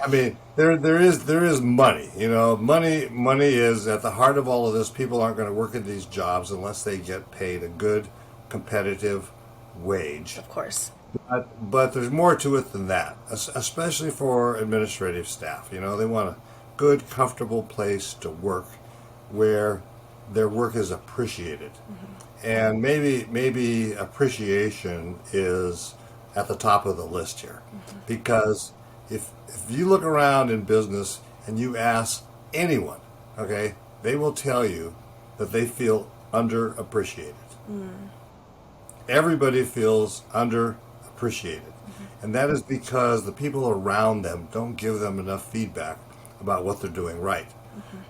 I mean, there is money. Money is at the heart of all of this. People aren't going to work in these jobs unless they get paid a good, competitive wage. Of course. But there's more to it than that, especially for administrative staff. They want a good, comfortable place to work where their work is appreciated. And maybe appreciation is at the top of the list here. Because if you look around in business and you ask anyone, okay, they will tell you that they feel underappreciated. Everybody feels underappreciated. And that is because the people around them don't give them enough feedback about what they're doing right.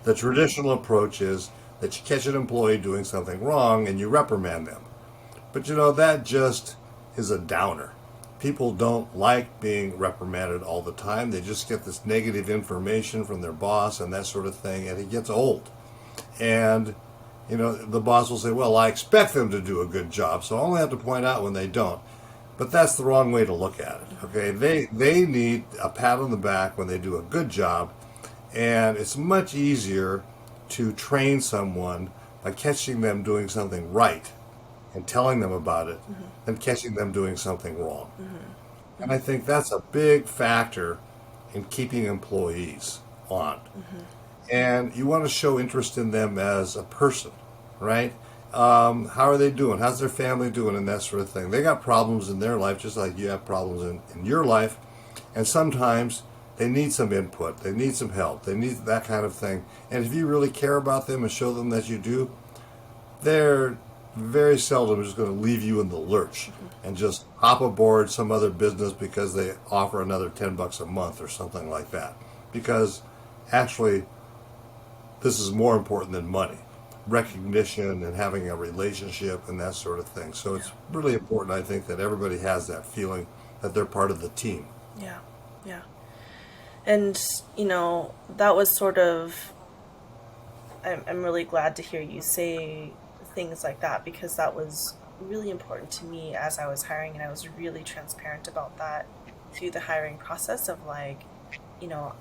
The traditional approach is that you catch an employee doing something wrong and you reprimand them. But that just is a downer. People don't like being reprimanded all the time. They just get this negative information from their boss and that sort of thing, and it gets old. And the boss will say, well, I expect them to do a good job, so I only have to point out when they don't. But that's the wrong way to look at it, okay? They need a pat on the back when they do a good job, and it's much easier to train someone by catching them doing something right and telling them about it than catching them doing something wrong. And I think that's a big factor in keeping employees on. and you want to show interest in them as a person, right? How are they doing? How's their family doing? And that sort of thing. They got problems in their life just like you have problems in your life. And sometimes they need some input. They need some help. They need that kind of thing. And if you really care about them and show them that you do, they're very seldom just going to leave you in the lurch and just hop aboard some other business because they offer another $10 a month or something like that. Because actually, this is more important than money. Recognition and having a relationship and that sort of thing. So it's really important, I think, that everybody has that feeling that they're part of the team. Yeah, yeah. And, that was sort of, I'm really glad to hear you say things like that, because that was really important to me as I was hiring, and I was really transparent about that through the hiring process of like,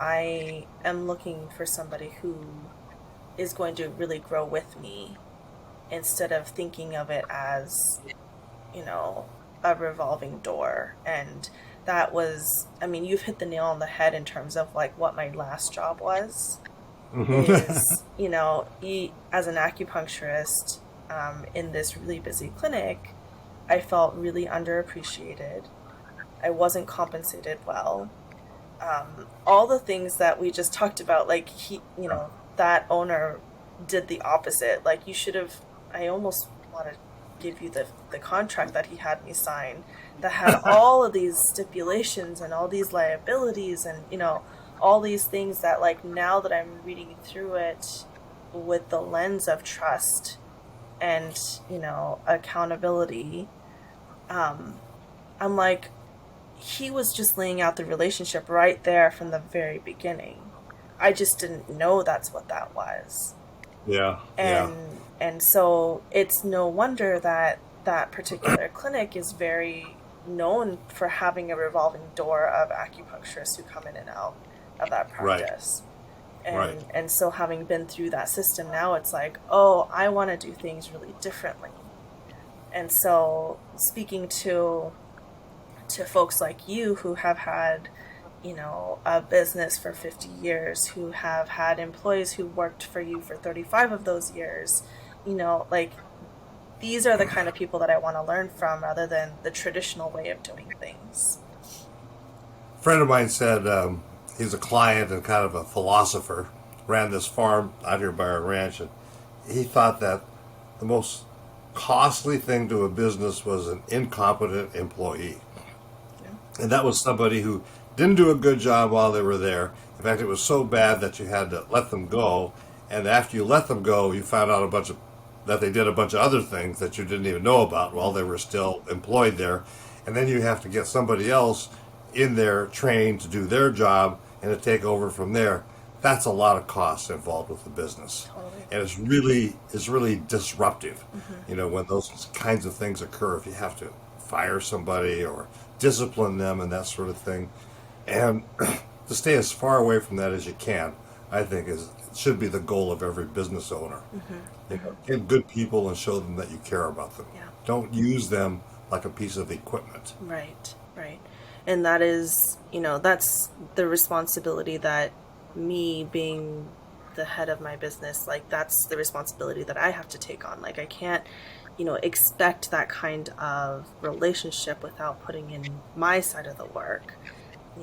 I am looking for somebody who is going to really grow with me, instead of thinking of it as, a revolving door. And that was, you've hit the nail on the head in terms of like what my last job was. Is, as an acupuncturist, in this really busy clinic, I felt really underappreciated. I wasn't compensated well. All the things that we just talked about, like that owner did the opposite. Like, I almost want to give you the contract that he had me sign that had all of these stipulations and all these liabilities and, all these things that, like, now that I'm reading through it with the lens of trust and, accountability, I'm like, he was just laying out the relationship right there from the very beginning. I just didn't know that's what that was. Yeah. And so it's no wonder that that particular clinic is very known for having a revolving door of acupuncturists who come in and out of that practice. Right. And so having been through that system now, it's like, oh, I want to do things really differently. And so speaking to folks like you who have had, a business for 50 years, who have had employees who worked for you for 35 of those years, like, these are the kind of people that I want to learn from rather than the traditional way of doing things. A friend of mine said he's a client and kind of a philosopher, ran this farm out here by our ranch, and he thought that the most costly thing to a business was an incompetent employee. And that was somebody who didn't do a good job while they were there. In fact, it was so bad that you had to let them go. And after you let them go, you found out that they did a bunch of other things that you didn't even know about while they were still employed there. And then you have to get somebody else in there trained to do their job and to take over from there. That's a lot of costs involved with the business. Totally. And it's really disruptive, when those kinds of things occur, if you have to fire somebody or discipline them and that sort of thing. And to stay as far away from that as you can, I think should be the goal of every business owner. Get good people and show them that you care about them. Yeah. Don't use them like a piece of equipment. Right. And that is, that's the responsibility that me being the head of my business, like, that's the responsibility that I have to take on. Like, I can't, expect that kind of relationship without putting in my side of the work.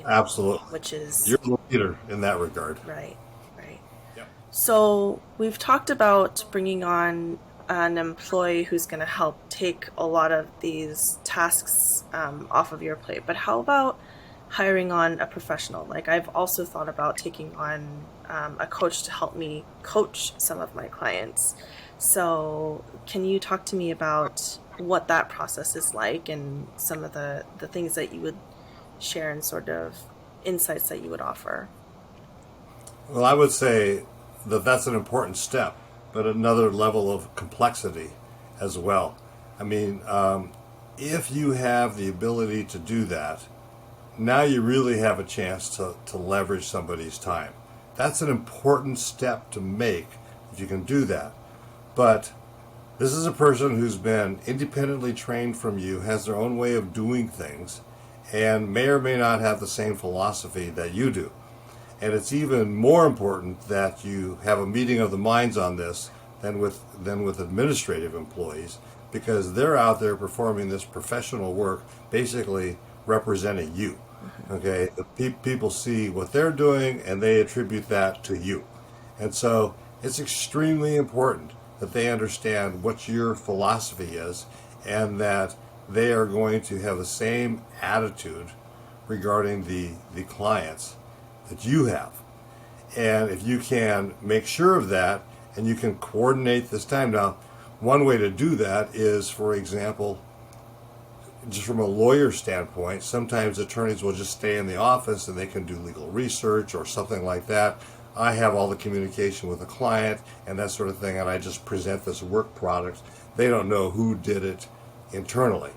Absolutely. Which is... You're the leader in that regard. Right. Yep. So we've talked about bringing on an employee who's going to help take a lot of these tasks off of your plate. But how about hiring on a professional? Like, I've also thought about taking on a coach to help me coach some of my clients. So can you talk to me about what that process is like and some of the things that you would share and sort of insights that you would offer? Well, I would say that that's an important step, but another level of complexity as well. If you have the ability to do that, now you really have a chance to leverage somebody's time. That's an important step to make if you can do that. But this is a person who's been independently trained from you, has their own way of doing things, and may or may not have the same philosophy that you do. And it's even more important that you have a meeting of the minds on this than with administrative employees, because they're out there performing this professional work, basically representing you. Okay, people see what they're doing and they attribute that to you. And so it's extremely important that they understand what your philosophy is, and that they are going to have the same attitude regarding the clients that you have. And if you can make sure of that, and you can coordinate this time. Now, one way to do that is, for example, just from a lawyer standpoint, sometimes attorneys will just stay in the office and they can do legal research or something like that. I have all the communication with the client and that sort of thing, and I just present this work product. They don't know who did it internally.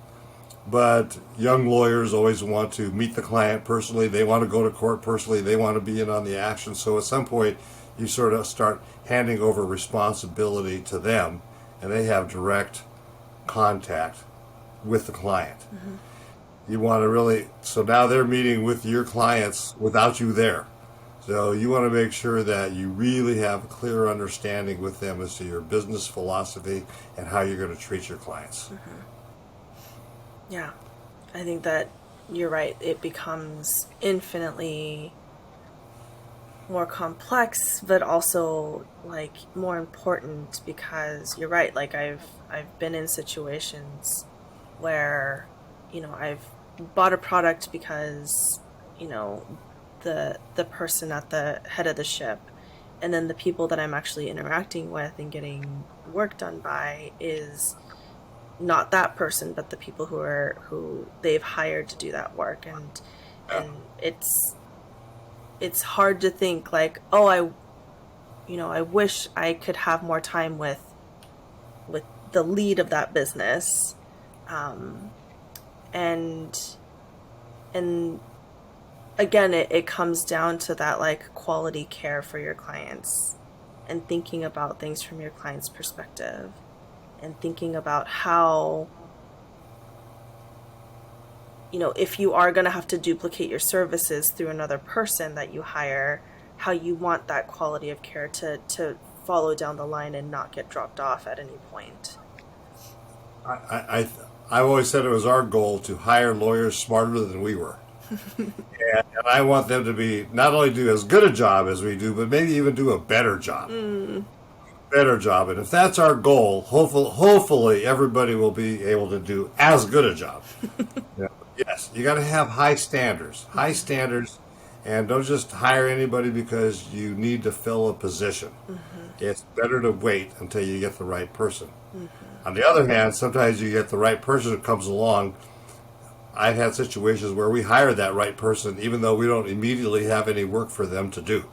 But young lawyers always want to meet the client personally. They want to go to court personally. They want to be in on the action. So at some point, you sort of start handing over responsibility to them, and they have direct contact with the client. You want to really, so now they're meeting with your clients without you there. So you want to make sure that you really have a clear understanding with them as to your business philosophy and how you're going to treat your clients. Yeah, I think that you're right. It becomes infinitely more complex, but also like more important, because you're right. Like I've been in situations where, I've bought a product because, the person at the head of the ship, and then the people that I'm actually interacting with and getting work done by is not that person, but the people who they've hired to do that work. And it's hard to think like, oh, I wish I could have more time with the lead of that business. And again, it comes down to that like quality care for your clients, and thinking about things from your client's perspective, and thinking about how, if you are going to have to duplicate your services through another person that you hire, how you want that quality of care to follow down the line and not get dropped off at any point. I've always said it was our goal to hire lawyers smarter than we were. and I want them to be, not only do as good a job as we do, but maybe even do a better job. Better job. And if that's our goal, hopefully everybody will be able to do as good a job. Yes, you got to have high standards, and don't just hire anybody because you need to fill a position. It's better to wait until you get the right person. On the other hand, sometimes you get the right person who comes along. I've had situations where we hire that right person even though we don't immediately have any work for them to do.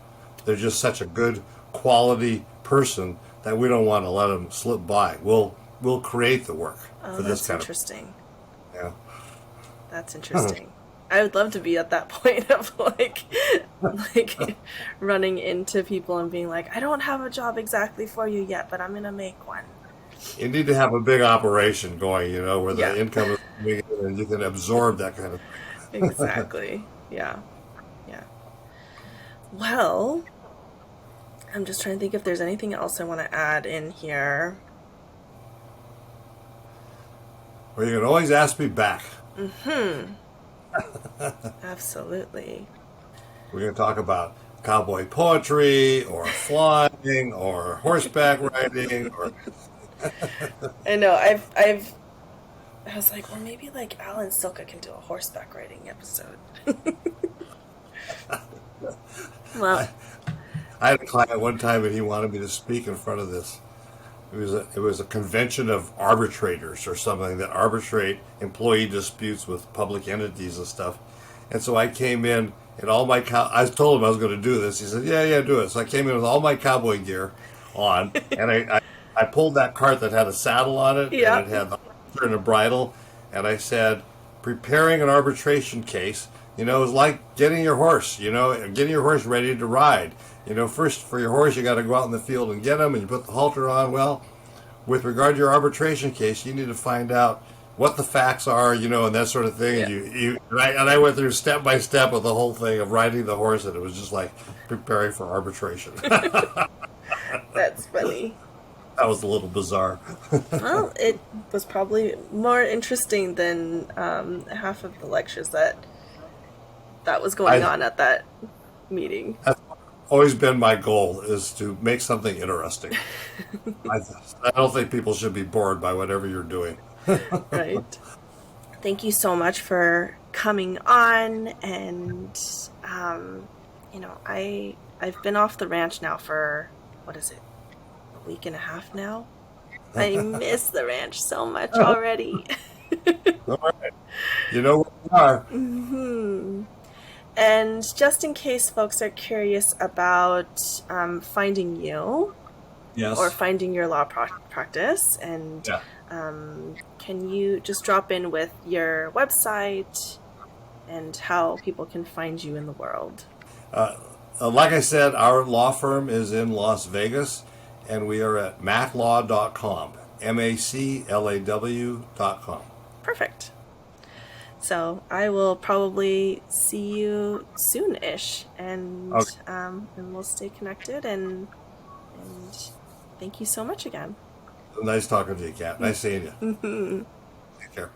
They're just such a good quality person that we don't want to let them slip by. We'll create the work for this kind interesting. Yeah. That's interesting. I would love to be at that point of like running into people and being like, I don't have a job exactly for you yet, but I'm gonna make one. You need to have a big operation going, where the income is coming in and you can absorb that kind of thing. Exactly. Yeah. Well, I'm just trying to think if there's anything else I want to add in here. Well, you can always ask me back. Absolutely. We're going to talk about cowboy poetry or flying or horseback riding or... I know. I was like, well, maybe like Alan Silka can do a horseback riding episode. Well, I had a client one time and he wanted me to speak in front of this. It was a convention of arbitrators or something that arbitrate employee disputes with public entities and stuff. And so I came in all my I told him I was going to do this. He said, yeah, do it. So I came in with all my cowboy gear on, and I pulled that cart that had a saddle on it, and it had the halter and a bridle, and I said, preparing an arbitration case, is like getting your horse, getting your horse ready to ride. First for your horse, you got to go out in the field and get him, and you put the halter on. Well, with regard to your arbitration case, you need to find out, what the facts are, and that sort of thing. Yeah. And I went through step by step with the whole thing of riding the horse, and it was just like preparing for arbitration. That's funny. That was a little bizarre. Well, it was probably more interesting than half of the lectures that was going on at that meeting. That's always been my goal, is to make something interesting. I don't think people should be bored by whatever you're doing. Right. Thank you so much for coming on, and I've been off the ranch now for, what is it, a week and a half now? I miss the ranch so much already. All right. You know where we are. Mm-hmm. And just in case folks are curious about finding you, Yes. or finding your law practice, and Yeah. can you just drop in with your website and how people can find you in the world? Like I said, our law firm is in Las Vegas, and we are at maclaw.com, maclaw.com. Perfect. So I will probably see you soon-ish, and Okay. And we'll stay connected, and thank you so much again. Nice talking to you, Kat. Nice seeing you. Take care.